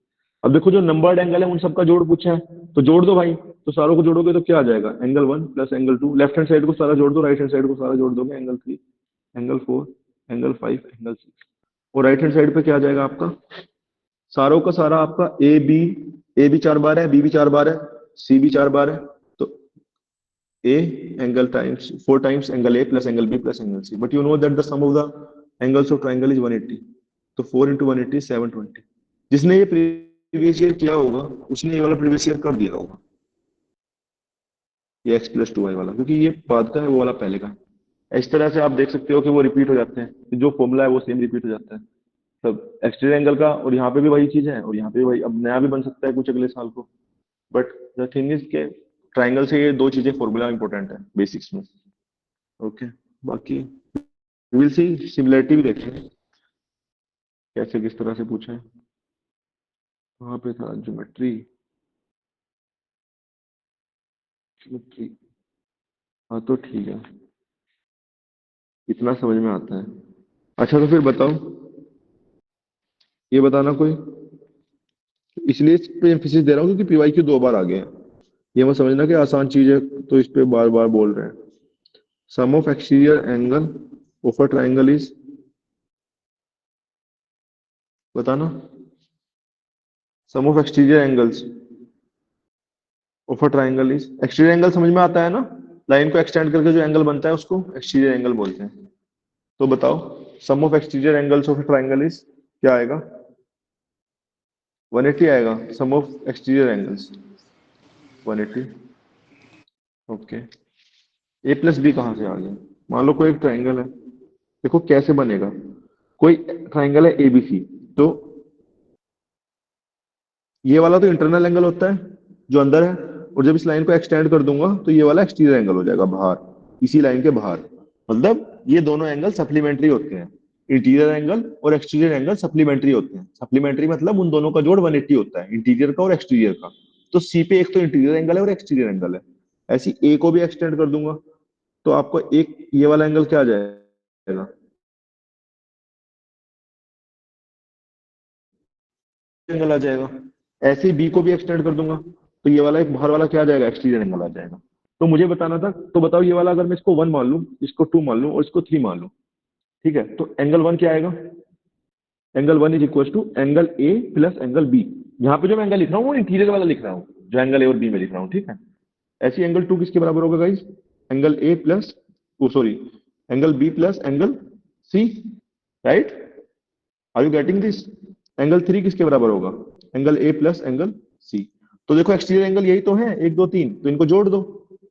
अब देखो जो नंबर्ड एंगल है उन सबका जोड़ पूछा है, तो जोड़ दो भाई। तो सारों को जोड़ोगे तो क्या आ जाएगा, angle one plus angle two, left hand side को सारा जोड़ दो, राइट हैंड साइड को सारा जोड़ दोगे, angle three, angle four, angle five, angle six. और राइट हैंड साइड पे क्या आ जाएगा आपका, सारों का सारा आपका ए भी चार बार है, बी भी चार बार है, सी भी चार बार है। तो A angle times four times angle A plus angle B plus angle C, but you know that the sum of the angles of triangle is 180। तो 4 इंटू 180 720। जिसने ये प्रीवियस ईयर किया होगा उसने ये वाला प्रीवियस ईयर कर दिया होगा, ये एक्स प्लस टू वाई वाला, क्योंकि ये बाद का है, वो वाला पहले का है। इस तरह से आप देख सकते हो कि वो रिपीट हो जाते हैं, जो फॉर्मूला है वो सेम रिपीट हो जाता है। सब एक्सटीरियर एंगल का, और यहाँ पे भी वही चीज है, और यहाँ पे भी वही, अब नया भी बन सकता है कुछ अगले साल को। बट द थिंग इज के ट्राइंगल से ये दो चीजें फॉर्मूला इंपॉर्टेंट है बेसिक्स में। ओके, बाकी विल सी सिमिलरिटी भी देखेंगे कैसे किस तरह से पूछा है। वहां पे था ज्योमेट्री, ज्योमेट्री। हाँ तो ठीक है, इतना समझ में आता है। अच्छा तो फिर बताओ, ये बताना कोई, इसलिए इस पे एम्फेसिस दे रहा हूँ क्योंकि पीवाई दो बार आ गए हैं। ये मत समझना कि आसान चीज है तो इस पे बार बार बोल रहे हैं। Sum of exterior angle of a triangle is, बताना। Sum of exterior angles of a triangle is, exterior angle समझ में आता है ना, लाइन को एक्सटेंड करके जो एंगल बनता है उसको एक्सटीरियर एंगल बोलते हैं। तो बताओ, sum of exterior angles of a triangle is क्या आएगा। 180 आएगा, sum of exterior angles 180। Okay, A plus B कहाँ से आ गया। मान लो कोई एक ट्राइंगल है, देखो कैसे बनेगा। कोई ट्राइंगल है एबीसी, तो ये वाला तो इंटरनल एंगल होता है जो अंदर है, और जब इस लाइन को एक्सटेंड कर दूंगा तो ये वाला एक्सटीरियर एंगल हो जाएगा बाहर, इसी लाइन के बाहर। मतलब ये दोनों एंगल सप्लीमेंट्री होते हैं, इंटीरियर एंगल और एक्सटीरियर एंगल सप्लीमेंट्री होते हैं। सप्लीमेंट्री मतलब उन दोनों का जोड़ 180 होता है, इंटीरियर का और एक्सटीरियर का। तो सी पे एक तो इंटीरियर एंगल है और एक्सटीरियर एंगल है, ऐसी ए को भी एक्सटेंड कर दूंगा तो आपको एक ये वाला एंगल क्या आ जाएगा, एंगल आ जाएगा। ऐसे ही बी को भी एक्सटेंड कर दूंगा तो ये वाला एक बाहर वाला क्या आ जाएगा, एक्सटीरियर एंगल आ जाएगा। तो मुझे बताना था, तो बताओ ये वाला अगर मैं इसको वन मान लूं, इसको टू मान लूं और इसको थ्री मान लूं, ठीक है, तो एंगल वन क्या आएगा। Angle one is equal to angle A plus angle B. यहाँ पे जो मैं एंगल लिख रहा हूँ वो इंटीरियर वाला लिख रहा हूँ, जो एंगल ए और बी में लिख रहा हूँ, ठीक है। ऐसी एंगल टू किसके बराबर होगा guys, angle A plus, oh sorry, angle B plus angle C, right. Are you getting this. Angle three किसके बराबर होगा, angle A plus angle C. तो देखो एक्सटीरियर एंगल यही तो है, एक दो तीन, तो इनको जोड़ दो।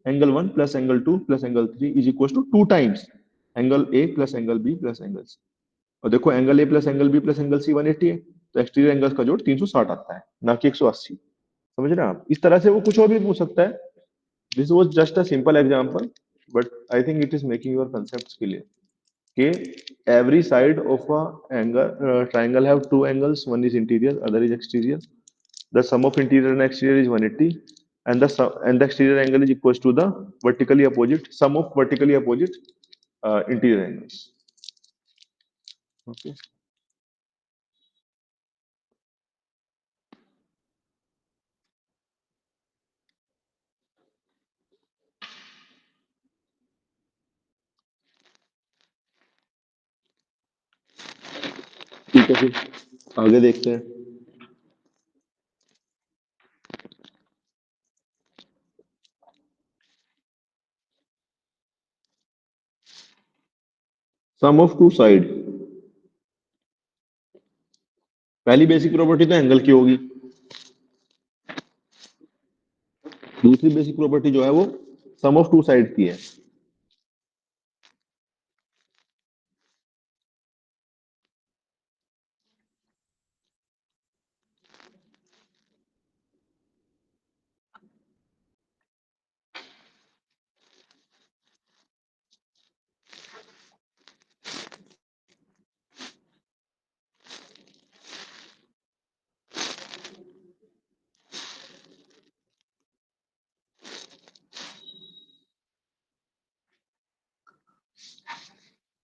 Angle one plus angle two plus angle three is equal to two times angle A plus angle B plus angle C. और देखो angle A plus angle B plus angle C 180 है, तो एक्सटीरियर एंगल्स का जोड़ 360 आता है, ना कि 180। समझ रहे हैं आप, इस तरह से वो कुछ और भी पूछ सकता है। This was just a simple example, but I think it is making your concepts clear कि every side of a angle triangle have two angles, one is interior, other is exterior. The sum of interior and exterior is 180, and the exterior angle is equals to the vertically opposite sum of vertically opposite interior angles. Okay. ठीक है। ठीक है, फिर आगे देखते हैं। Sum of to side, पहली basic property तो एंगल की होगी, दूसरी बेसिक प्रॉपर्टी जो है वो सम ऑफ टू साइड की है।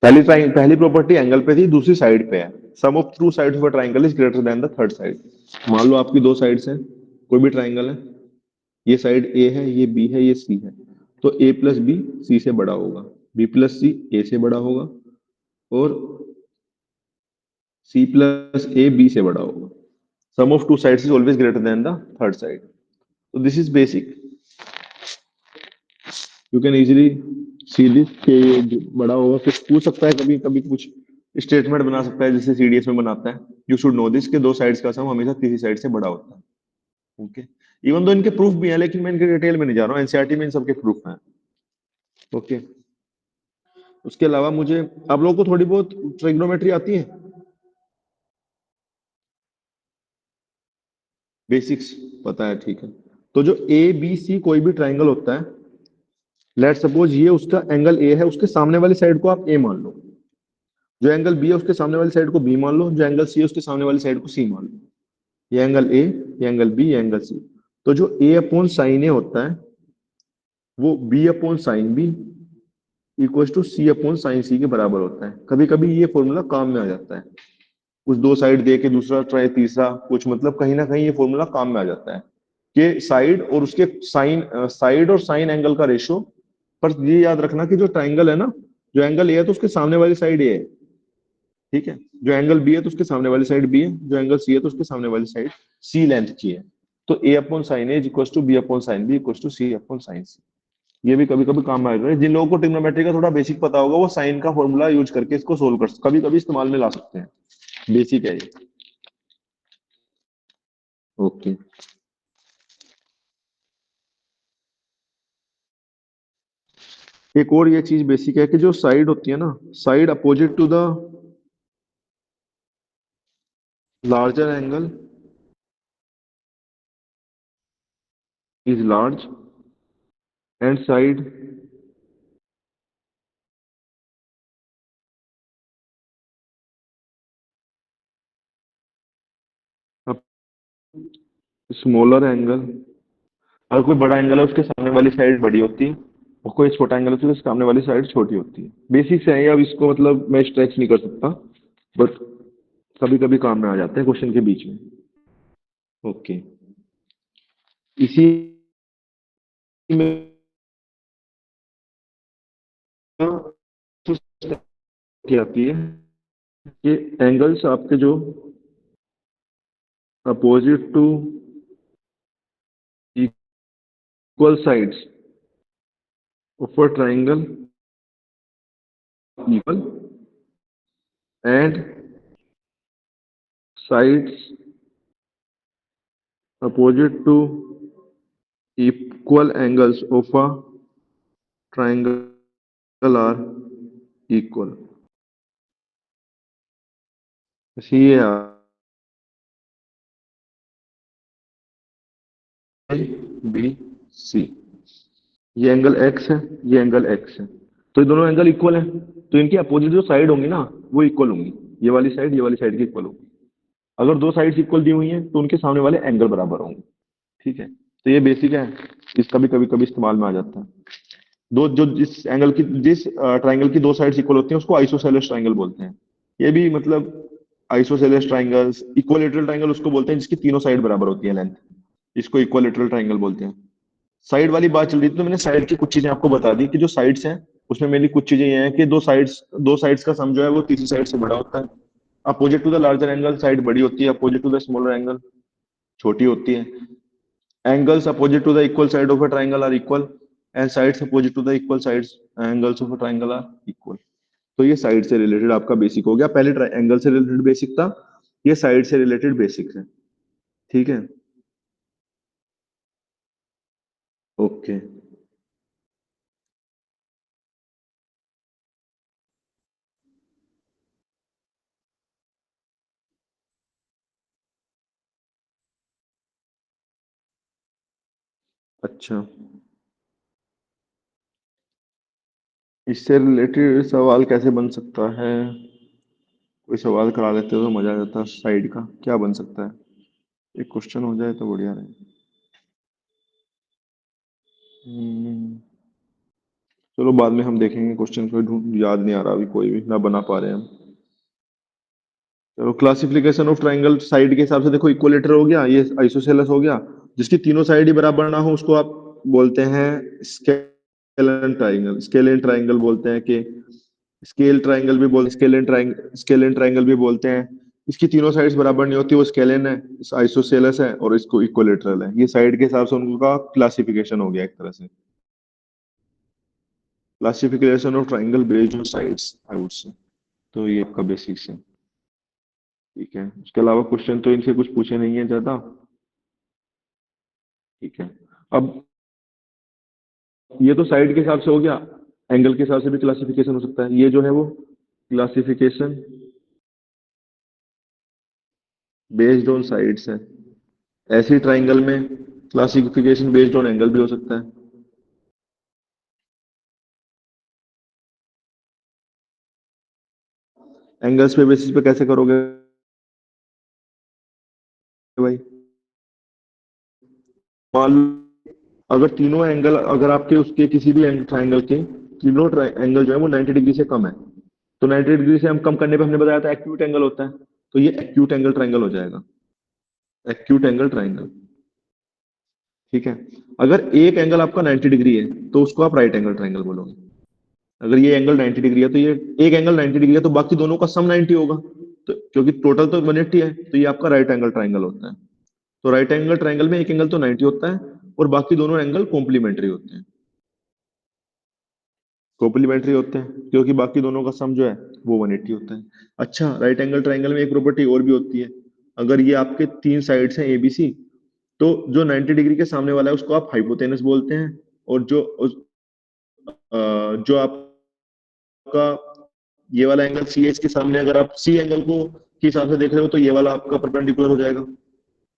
पहली प्रॉपर्टी एंगल पे थी, दूसरी साइड पे है। Sum of two sides of a triangle is greater than the third side. मान लो आपकी दो साइड्स हैं, कोई भी ट्राइंगल है, ये साइड ए है, ये बी है, ये सी है, तो ए प्लस बी सी से बड़ा होगा, बी प्लस सी ए से बड़ा होगा, और सी प्लस ए बी से बड़ा होगा। Sum of two sides is always greater than the third side. तो this is basic, you can easily see this के ये बड़ा होगा। कुछ पूछ सकता है, कभी कभी कुछ स्टेटमेंट बना सकता है जैसे सीडीएस में बनाता है। यू शुड नो दिस के दो साइड्स का सम हमेशा तीसरी साइड से बड़ा होता है। ओके, इवन दो इनके प्रूफ भी है, लेकिन मैं इनके डिटेल में नहीं जा रहा हूँ, एनसीईआरटी में इन सबके प्रूफ हैं। ओके, उसके अलावा मुझे, आप लोगों को थोड़ी बहुत ट्रिग्नोमेट्री आती है, बेसिक्स पता है, ठीक है। तो जो ए बी सी कोई भी ट्राइंगल होता है, लेट सपोज ये उसका एंगल ए है, उसके सामने वाली साइड को आप ए मान लो, जो एंगल बी है उसके सामने वाली साइड को बी मान लो, जो एंगल सी है उसके सामने वाली साइड को सी मान लो। ये एंगल ए, ये एंगल बी, ये एंगल सी। तो जो ए अपॉन साइन ए होता है वो B upon sine B equal to C upon sine C के बराबर होता है। कभी कभी ये फॉर्मूला काम में आ जाता है, कुछ दो साइड दे के दूसरा ट्राई तीसरा कुछ, मतलब कहीं ना कहीं ये फॉर्मूला काम में आ जाता है कि साइड और उसके साइन, साइड और साइन एंगल का रेशियो। पर ये याद रखना कि जो ट्राइंगल है ना, जो एंगल ए है तो उसके सामने वाली साइड ए है, ठीक है। जो एंगल बी है तो उसके सामने वाली साइड बी है, जो एंगल सी है तो उसके सामने वाली साइड सी लेंथ की है। तो A upon sine A equal to B upon sine B equal to C upon sine C. ये भी कभी कभी काम में आएगा। जिन लोगों को ट्रिग्नोमेट्री का थोड़ा बेसिक पता होगा वो साइन का फॉर्मूला यूज करके इसको सोल्व कर, कभी कभी इस्तेमाल में ला सकते हैं। बेसिक है ये। ओके, एक और ये चीज बेसिक है कि जो साइड होती है ना, side opposite to the larger angle is large and side smaller angle. अगर कोई बड़ा एंगल है उसके सामने वाली साइड बड़ी होती है, और कोई छोटा एंगल है तो उसके सामने वाली साइड छोटी होती है। बेसिक्स है ये, अब इसको मतलब मैं स्ट्रेच नहीं कर सकता, बट कभी कभी काम में आ जाते हैं क्वेश्चन के बीच में। ओके, इसी में आती है कि एंगल्स आपके जो opposite to equal sides of a triangle equal and sides opposite to equal angles of a triangle are equal। C A B C, ये एंगल एक्स है, ये एंगल एक्स है, तो ये दोनों एंगल इक्वल है, तो इनकी अपोजिट जो साइड होंगी ना वो इक्वल होंगी, ये वाली साइड की इक्वल होगी। अगर दो साइड्स इक्वल दी हुई हैं तो उनके सामने वाले एंगल बराबर होंगे, ठीक है। तो ये बेसिक है, इसका भी कभी कभी इस्तेमाल में आ जाता है। दो जो जिस ट्राइंगल की दो साइड्स इक्वल होती हैं उसको आइसोसेलेस ट्राइंगल बोलते हैं। ये भी मतलब आइसोसेलेस ट्राइंगल्स, इक्विलेटरल ट्राइंगल उसको बोलते हैं जिसकी तीनों साइड बराबर होती है लेंथ, इसको इक्विलेटरल ट्राइंगल बोलते हैं। साइड वाली बात चल रही थी तो मैंने साइड की कुछ चीजें आपको बता दी कि जो साइड्स हैं उसमें मेनली कुछ चीजें ये हैं कि दो साइड्स का सम जो है वो तीसरी साइड से बड़ा होता है। Opposite to the larger angle side बड़ी होती है, opposite to the smaller angle छोटी होती है। Angles opposite to the equal side of a triangle are equal, and sides opposite to the equal sides angles of a triangle are equal. तो ये side से related आपका basic हो गया, पहले एंगल से रिलेटेड बेसिक था, ये साइड से रिलेटेड बेसिक है। ठीक है। ओके। अच्छा, इससे रिलेटेड सवाल कैसे बन सकता है? कोई सवाल करा लेते तो मजा आ जाता। साइड का क्या बन सकता है? एक क्वेश्चन हो जाए तो बढ़िया रहे। हम्म, चलो बाद में हम देखेंगे क्वेश्चन, कोई ढूंढ याद नहीं आ रहा अभी, कोई भी ना बना पा रहे हैं हम। चलो, क्लासिफिकेशन ऑफ ट्राइंगल साइड के हिसाब से देखो, इक्वलेटर हो गया, ये आइसोसेलेस हो गया, जिसकी तीनों साइड ही बराबर ना हो उसको आप बोलते हैं स्केलेन ट्राइंगल। स्केलेन ट्राइंगल बोलते हैं कि स्केल ट्राइंगल भी बोलते हैं, स्केलेन ट्राइंगल भी बोलते हैं। इसकी तीनों साइड्स बराबर नहीं होती, वो स्केलेन है, आइसोसेलेस है और इसको इक्वलेटरल है। ये साइड के हिसाब से उनका क्लासिफिकेशन हो गया एक तरह से, classification of triangle based on sides I would से। तो ये आपका बेसिक्स है। ठीक है, उसके अलावा क्वेश्चन तो इनसे कुछ पूछे नहीं है ज्यादा। ठीक है। अब ये तो साइड के हिसाब से हो गया, एंगल के हिसाब से भी क्लासिफिकेशन हो सकता है। ये जो है वो क्लासिफिकेशन बेस्ड ऑन साइड्स है। ऐसी ट्राइंगल में क्लासिफिकेशन बेस्ड ऑन एंगल भी हो सकता है। एंगल्स पे बेसिस पे कैसे करोगे भाई? मान लो अगर तीनों एंगल, अगर आपके उसके किसी भी ट्राइंगल के तीनों एंगल जो है वो 90 डिग्री से कम है, तो 90 डिग्री से हम कम करने पे हमने बताया था एक्यूट एंगल होता है, तो ये एक्यूट एंगल ट्राइंगल हो जाएगा, एक्यूट एंगल ट्राइंगल। ठीक है। अगर एक एंगल आपका 90 डिग्री है तो उसको आप राइट एंगल ट्राइंगल बोलोगे। अगर ये एंगल 90 डिग्री है तो ये एक एंगल 90 डिग्री है तो बाकी दोनों का सम 90 होगा, तो क्योंकि टोटल तो 180 है, तो ये आपका राइट एंगल ट्राइंगल होता है। तो राइट एंगल ट्राइंगल में एक एंगल तो 90 होता है और बाकी दोनों एंगल कॉम्प्लीमेंट्री होते हैं। कॉम्प्लीमेंट्री होते हैं क्योंकि बाकी दोनों का सम जो है वो 180 होता है। अच्छा, राइट एंगल ट्राइंगल में एक प्रॉपर्टी और भी होती है। अगर ये आपके तीन साइड्स हैं एबीसी, तो जो 90 डिग्री के सामने वाला है उसको आप हाइपोटेनस बोलते हैं, और जो आपका ये वाला एंगल सी एच के सामने, अगर आप सी एंगल को के हिसाब से देख रहे हो तो ये वाला आपका परपेंडिकुलर हो जाएगा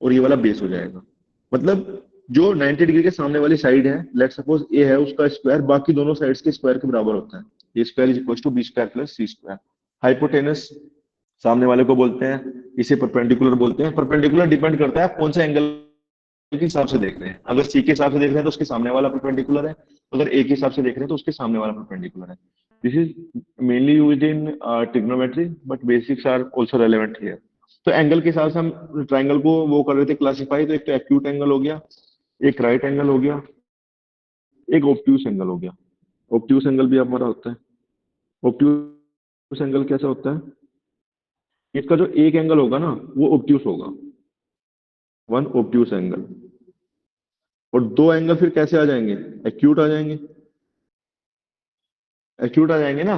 और ये वाला बेस हो जाएगा। मतलब जो 90 डिग्री के सामने वाली साइड है, लेट सपोज ए है, उसका स्क्वायर बाकी दोनों साइड्स के स्क्वायर के बराबर होता है। A square is equal to B square plus C square. Hypotenuse सामने वाले को बोलते हैं, इसे परपेंडिकुलर बोलते हैं। परपेंडिकुलर डिपेंड करता है आप कौन सा एंगल के हिसाब से देख रहे हैं। अगर सी के हिसाब से देख रहे हैं तो उसके सामने वाला परपेंडिकुलर है, अगर ए के हिसाब से देख रहे हैं तो उसके सामने वाला परपेंडिकुलर है। This is mainly used in trigonometry, but basics are also relevant here. तो एंगल के हिसाब से हम ट्राइंगल को वो कर रहे थे क्लासिफाई, तो एक तो एक्यूट एंगल हो गया, एक राइट एंगल हो गया, एक ऑब्ट्यूस एंगल हो गया। ऑब्ट्यूस एंगल भी हमारा होता है। ऑब्ट्यूस एंगल कैसा होता है? इसका जो एक एंगल होगा ना वो ऑब्ट्यूस होगा, वन ऑब्ट्यूस एंगल। और दो एंगल फिर कैसे आ जाएंगे? एक्यूट आ जाएंगे। एक्यूट आ जाएंगे ना,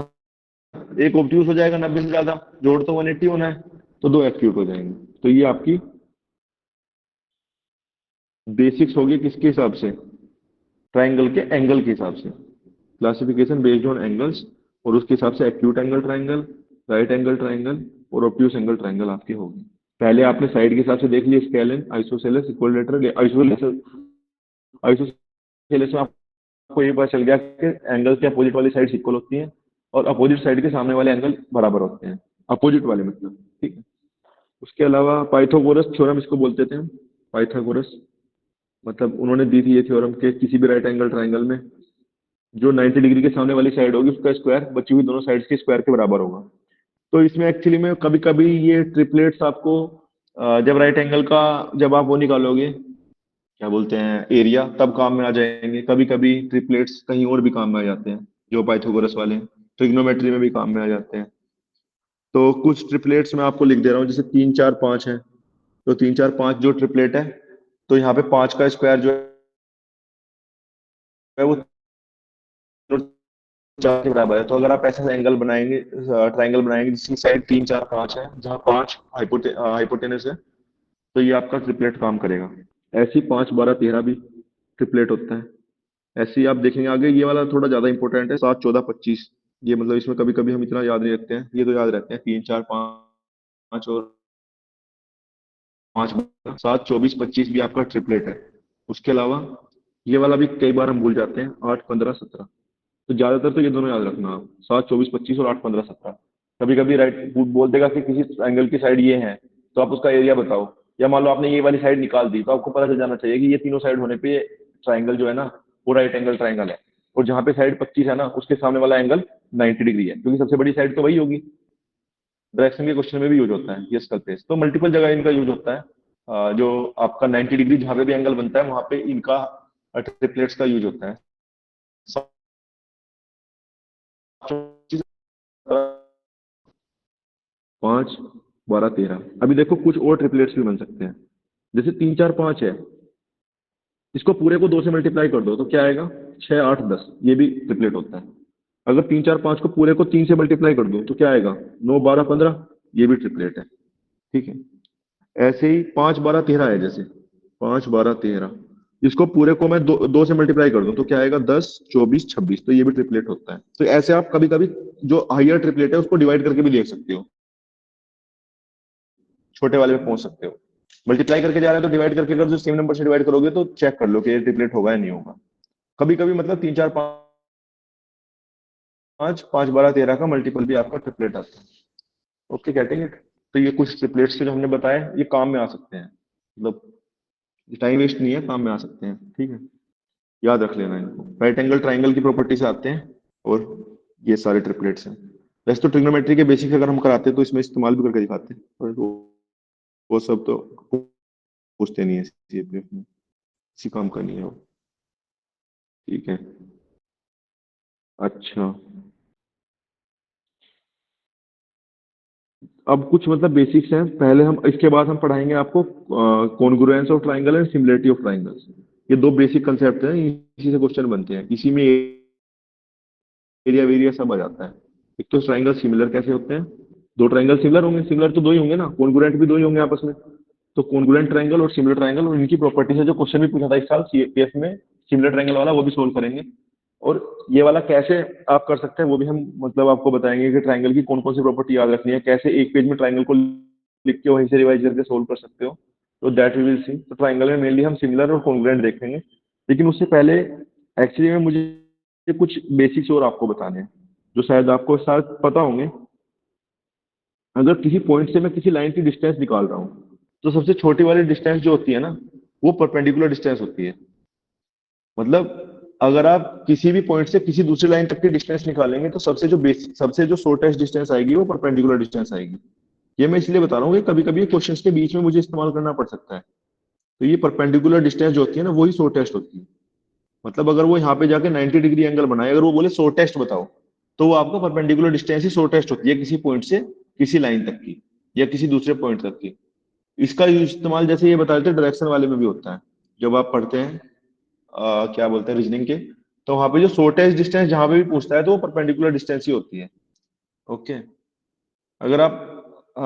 एक ऑब्ट्यूस हो जाएगा 90 से ज्यादा, जोड़ तो 180 होना है, तो दो एक्यूट हो जाएंगे। तो ये आपकी बेसिक्स होगी किसके हिसाब से? ट्राइंगल के एंगल के हिसाब से, क्लासिफिकेशन बेस्ड ऑन एंगल्स, और उसके हिसाब से acute angle triangle, right angle triangle और ऑब्ट्यूस एंगल ट्राइंगल आपकी होगी। पहले आपने साइड के हिसाब से देख लिया, scalene, isosceles, equilateral. Isosceles isosceles में आपको ये पता चल गया कि एंगल के अपोजिट वाली साइड इक्वल होती हैं और अपोजिट साइड के सामने वाले एंगल बराबर होते हैं, अपोजिट वाले मतलब। ठीक है। उसके अलावा पाइथागोरस थ्योरम इसको बोलते थे हम, पाइथागोरस। मतलब उन्होंने दी थी ये थ्योरम के किसी भी राइट एंगल ट्राइंगल में जो 90 डिग्री के सामने वाली साइड होगी उसका स्क्वायर बची हुई दोनों साइड्स के स्क्वायर के बराबर होगा। तो इसमें एक्चुअली में कभी कभी ये ट्रिपलेट्स आपको जब राइट एंगल का, जब आप वो निकालोगे क्या बोलते हैं एरिया, तब काम में आ जाएंगे। कभी कभी ट्रिपलेट्स कहीं और भी काम में आ जाते हैं, जो पाइथागोरस वाले हैं ट्रिग्नोमेट्री में भी काम में आ जाते हैं। तो कुछ ट्रिपलेट्स मैं आपको लिख दे रहा हूँ, जैसे 3 4 5 है। तो 3 4 5 जो ट्रिपलेट है, तो यहाँ पे 5 का स्क्वायर जो है वो 4 के बराबर है। तो अगर आप ऐसा एंगल बनाएंगे, ट्राइंगल बनाएंगे जिसकी साइड 3 4 5 है, जहाँ 5 हाइपोटेनस है, तो ये आपका ट्रिपलेट काम करेगा। ऐसे ही 5 12 13 भी ट्रिपलेट होता है। ऐसे ही आप देखेंगे आगे, ये वाला थोड़ा ज्यादा इंपॉर्टेंट है, 7 14 25। ये मतलब इसमें कभी कभी हम इतना याद नहीं रखते हैं, ये तो याद रहते हैं, 3 4 5 और 5 7 24 25 भी आपका ट्रिपलेट है। उसके अलावा ये वाला भी कई बार हम भूल जाते हैं, 8 15 17। तो ज्यादातर तो ये दोनों याद रखना आप, 7 24 25 और 8 15 17। कभी कभी राइट बोल देगा कि किसी एंगल की साइड ये है, तो आप उसका एरिया बताओ। या मान लो आपने ये वाली साइड निकाल दी, तो आपको पता चल जाना चाहिए कि ये तीनों साइड होने पे ट्राइंगल जो है ना, वो राइट एंगल ट्राइंगल है। और जहाँ पे साइड 25 है ना, उसके सामने वाला एंगल 90 डिग्री है, क्योंकि सबसे बड़ी साइड तो वही होगी। डायरेक्शन के क्वेश्चन में भी यूज होता है ये स्कल पेस, तो मल्टीपल जगह इनका यूज होता है। जो आपका 90 डिग्री जहाँ पे भी एंगल बनता है, वहां पे इनका ट्रिपलेट्स का यूज होता है। 5 12 13। अभी देखो कुछ और ट्रिपलेट्स भी बन सकते हैं। जैसे 3 4 5 है, इसको पूरे को 2 से मल्टीप्लाई कर दो तो क्या आएगा, 6 8 10। ये भी ट्रिपलेट होता है। अगर 3 4 5 को पूरे को 3 से मल्टीप्लाई कर दो तो क्या आएगा, 9 12 15। ये भी ट्रिपलेट है। ठीक है। ऐसे ही 5 12 13 है, जैसे 5 12 13, इसको पूरे को मैं 2 से मल्टीप्लाई कर दूं तो क्या आएगा, 10 24 26। तो ये भी ट्रिपलेट होता है। तो ऐसे आप कभी कभी जो हाइयर ट्रिपलेट है उसको डिवाइड करके भी देख सकते हो, छोटे वाले में पहुंच सकते हो। मल्टीप्लाई करके जा रहे हो तो डिवाइड करके, अगर जो सेम नंबर से डिवाइड करोगे तो चेक कर लो कि ये ट्रिपलेट होगा या नहीं होगा। कभी कभी मतलब 3 4 5 5 12 13 का मल्टीपल भी आपका ट्रिपलेट आता है। Okay, getting it. तो ये कुछ ट्रिपलेट्स के जो हमने बताए, ये काम में आ सकते हैं, मतलब टाइम वेस्ट नहीं है, काम में आ सकते हैं। ठीक है, याद रख लेना इनको। राइट एंगल ट्राइंगल की प्रॉपर्टी से आते हैं, और ये सारे ट्रिपलेट्स हैं। वैसे तो ट्रिग्नोमेट्री के बेसिक अगर हम कराते हैं तो इसमें इस्तेमाल भी करके दिखाते हैं, पर वो सब तो पूछते नहीं है सीपीएफ में, इसी काम का नहीं है वो। ठीक है। अच्छा, अब कुछ मतलब बेसिक्स हैं, पहले हम इसके बाद हम पढ़ाएंगे आपको congruence of triangle and similarity of triangles. ये दो बेसिक कंसेप्ट हैं, इसी से क्वेश्चन बनते हैं, इसी में एरिया वेरिया सब आ जाता है। एक तो ट्राइंगल सिमिलर कैसे होते हैं, दो ट्राइंगल सिमिलर होंगे, सिमिलर तो दो ही होंगे ना, कॉन्ग्रुएंट भी दो ही होंगे आपस में। तो कॉन्ग्रुएंट ट्राइंगल और सिमिलर ट्राइंगल और इनकी प्रॉपर्टी से जो क्वेश्चन भी पूछा था इस साल सीएपीएफ में, सिमिलर ट्राइंगल वाला, वो भी सोल्व करेंगे। और ये वाला कैसे आप कर सकते हैं वो भी हम मतलब आपको बताएंगे कि ट्राइंगल की कौन कौन सी प्रॉपर्टी याद रखनी है, कैसे एक पेज में ट्राइंगल को लिख के वहीं से रिवाइज करके सोल्व कर सकते हो। तो दैट वी विल सी। तो ट्राइंगल में मेनली हम सिमिलर और कॉन्ग्रुएंट देखेंगे, लेकिन उससे पहले एक्चुअली में मुझे कुछ बेसिक्स और आपको बताने हैं, जो शायद आपको शायद पता होंगे। अगर किसी पॉइंट से मैं किसी लाइन की डिस्टेंस निकाल रहा हूँ, तो सबसे छोटी वाली डिस्टेंस जो होती है ना, वो परपेंडिकुलर डिस्टेंस होती है। मतलब अगर आप किसी भी पॉइंट से किसी दूसरी लाइन तक की डिस्टेंस निकालेंगे, तो सबसे जो शॉर्टेस्ट डिस्टेंस आएगी वो परपेंडिकुलर डिस्टेंस आएगी। ये मैं इसलिए बता रहा हूँ कि कभी कभी क्वेश्चन के बीच में मुझे इस्तेमाल करना पड़ सकता है। तो ये परपेंडिकुलर डिस्टेंस जो होती है ना, वही शॉर्टेस्ट होती है। मतलब अगर वो यहाँ पे जाके 90 डिग्री एंगल बनाए, अगर वो बोले शॉर्टेस्ट बताओ, तो वो आपका परपेंडिकुलर डिस्टेंस ही शॉर्टेस्ट होती है, किसी पॉइंट से किसी लाइन तक की, या किसी दूसरे पॉइंट तक की। इसका इस्तेमाल जैसे ये बता रहे थे डायरेक्शन वाले में भी होता है। जब आप पढ़ते हैं क्या बोलते हैं रीजनिंग के, तो वहां पे जो शॉर्टेस्ट डिस्टेंस जहां पे भी पूछता है, तो वो परपेंडिकुलर डिस्टेंस ही होती है। ओके। अगर आप अ,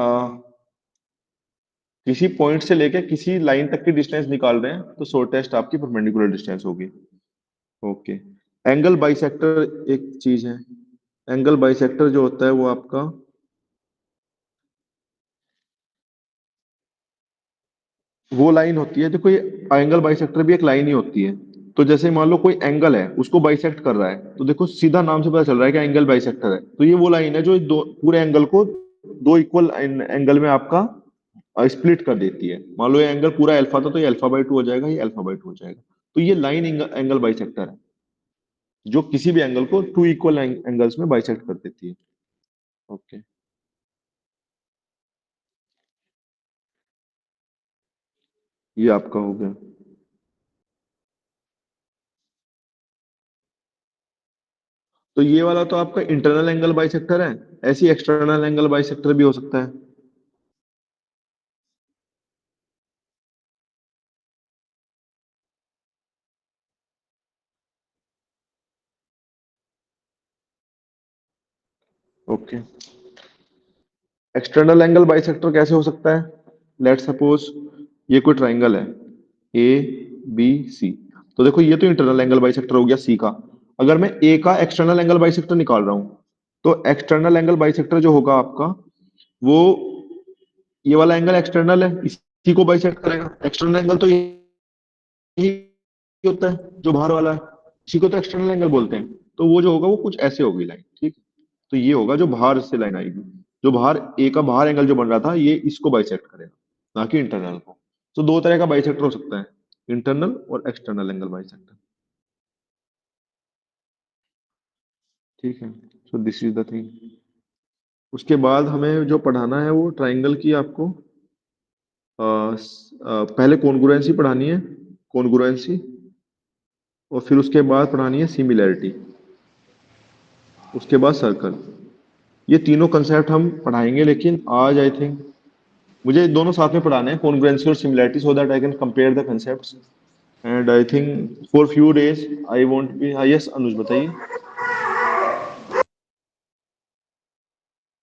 किसी पॉइंट से लेके किसी लाइन तक की डिस्टेंस निकाल रहे हैं, तो शॉर्टेस्ट आपकी परपेंडिकुलर डिस्टेंस होगी। ओके। एंगल बाइसेक्टर एक चीज है। एंगल बाइसेक्टर जो होता है वो आपका, वो लाइन होती है, देखो ये एंगल बाइसेक्टर भी एक लाइन ही होती है। तो जैसे मान लो कोई एंगल है, उसको बाइसेक्ट कर रहा है, तो देखो सीधा नाम से पता चल रहा है कि एंगल बाइसेक्टर है। तो ये वो लाइन है जो दो पूरे एंगल को दो इक्वल एंगल में आपका स्प्लिट कर देती है। मान लो ये एंगल पूरा अल्फा था, तो ये अल्फा बाई टू हो जाएगा, ये अल्फा बाई टू हो जाएगा। तो ये लाइन एंगल बाइसेक्टर है, जो किसी भी एंगल को टू इक्वल एंगल्स में बाइसेक्ट कर देती है। ओके। ये आपका हो गया। तो ये वाला तो आपका इंटरनल एंगल बाइसेक्टर है, ऐसी एक्सटर्नल एंगल बाइसेक्टर भी हो सकता है। ओके, एक्सटर्नल एंगल बाइसेक्टर कैसे हो सकता है? लेट सपोज ये कोई ट्राइंगल है, ए बी सी। तो देखो ये तो इंटरनल एंगल बाइसेक्टर हो गया सी का। अगर मैं ए का एक्सटर्नल एंगल बाइसेक्टर निकाल रहा हूं, तो एक्सटर्नल एंगल बाइसेक्टर जो होगा आपका, वो ये वाला एंगल एक्सटर्नल है, इसी को बाइसेक्ट करेगा। एक्सटर्नल एंगल तो यही होता है जो बाहर वाला है, इसी को तो एक्सटर्नल एंगल बोलते हैं। तो वो जो होगा वो कुछ ऐसे होगी लाइन, ठीक है। तो ये होगा जो बाहर से लाइन आएगी, जो बाहर ए का बाहर एंगल जो बन रहा था, ये इसको बाइसेक्ट करेगा, ना कि इंटरनल को। तो दो तरह का बाइसेक्टर हो सकता है, इंटरनल और एक्सटर्नल एंगल बाइसेक्टर। ठीक है, so this is the thing. उसके बाद हमें जो पढ़ाना है वो ट्राइंगल की आपको पहले कॉन्ग्रुएंसी पढ़ानी है, कॉन्ग्रुएंसी। और फिर उसके बाद पढ़ानी है सिमिलैरिटी, उसके बाद सर्कल। ये तीनों कंसेप्ट हम पढ़ाएंगे, लेकिन आज आई थिंक मुझे दोनों साथ में पढ़ाने हैं, कॉन्ग्रुएंसी और similarity, so that I can compare the concepts. And I think for few days I won't be. हाँ यस अनुज बताइए।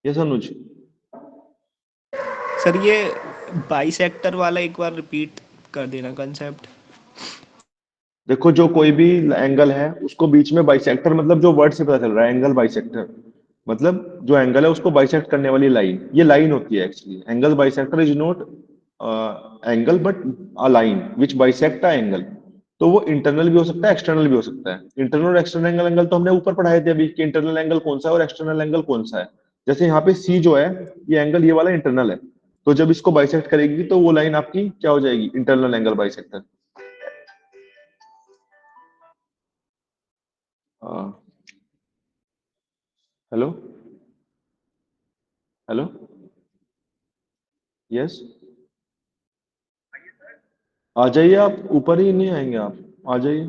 यस अनुज। सर ये बाइसेक्टर वाला एक बार रिपीट कर देना कंसेप्ट। देखो जो कोई भी एंगल है उसको बीच में बाइसेक्टर, मतलब जो वर्ड से पता चल रहा है एंगल बाइसेक्टर, मतलब जो एंगल है उसको बाइसेक्ट करने वाली लाइन, ये लाइन होती है actually. Angle bisector is naught angle but a line which bisect a angle. तो वो इंटरनल भी हो सकता है, एक्सटर्नल भी हो सकता है। इंटरनल और एक्सटर्नल एंगल तो हमने ऊपर पढ़ाए थे अभी कि इंटरनल एंगल कौन सा है और एक्सटर्नल एंगल कौन सा है। जैसे यहाँ पे सी जो है, ये एंगल ये वाला इंटरनल है, तो जब इसको बाइसेक्ट करेगी तो वो लाइन आपकी क्या हो जाएगी? Internal angle bisector. Hello, hello, yes. आ जाइए आप, ऊपर ही नहीं आएंगे आप, आ जाइए।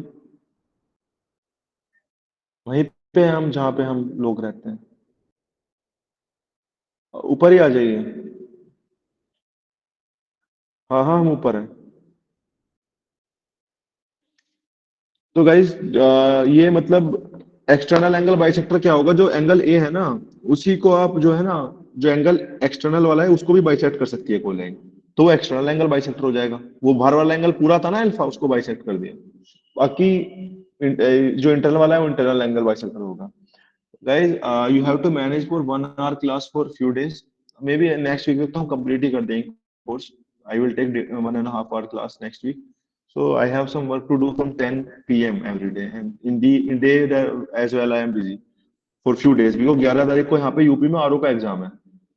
वहीं पे हम, जहाँ पे हम लोग रहते हैं, ऊपर ही आ जाइए। हाँ हाँ हम ऊपर हैं। तो गाइज ये मतलब एक्सटर्नल एंगल बाइसेक्टर क्या होगा? जो एंगल ए है ना, उसी को आप जो है ना, जो एंगल एक्सटर्नल वाला है उसको भी बाइसेक्ट कर सकती है कोई लाइन, तो वो एक्सटर्नल एंगल बाइसेक्टर हो जाएगा। वो बाहर वाला एंगल पूरा था ना अल्फा, उसको बाइसेक्ट कर दिया। बाकी जो इंटरनल वाला है वो इंटरनल एंगल बाइसेक्टर होगा। Guys, you have to manage for 1 hour class for few days. Maybe next week तक तो हम complete ही कर देंगे course. I will take 1.5 hour class next week. So I have some work to do from 10 p.m. every day, and in day as well I am busy for few days because 11 तारीख को यहाँ पे UP में RO का exam है।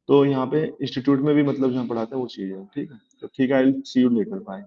तो यहाँ पे इंस्टीट्यूट में भी मतलब जहाँ पढ़ाते हैं वो चीज है, ठीक है। तो ठीक है, I will see you later, bye.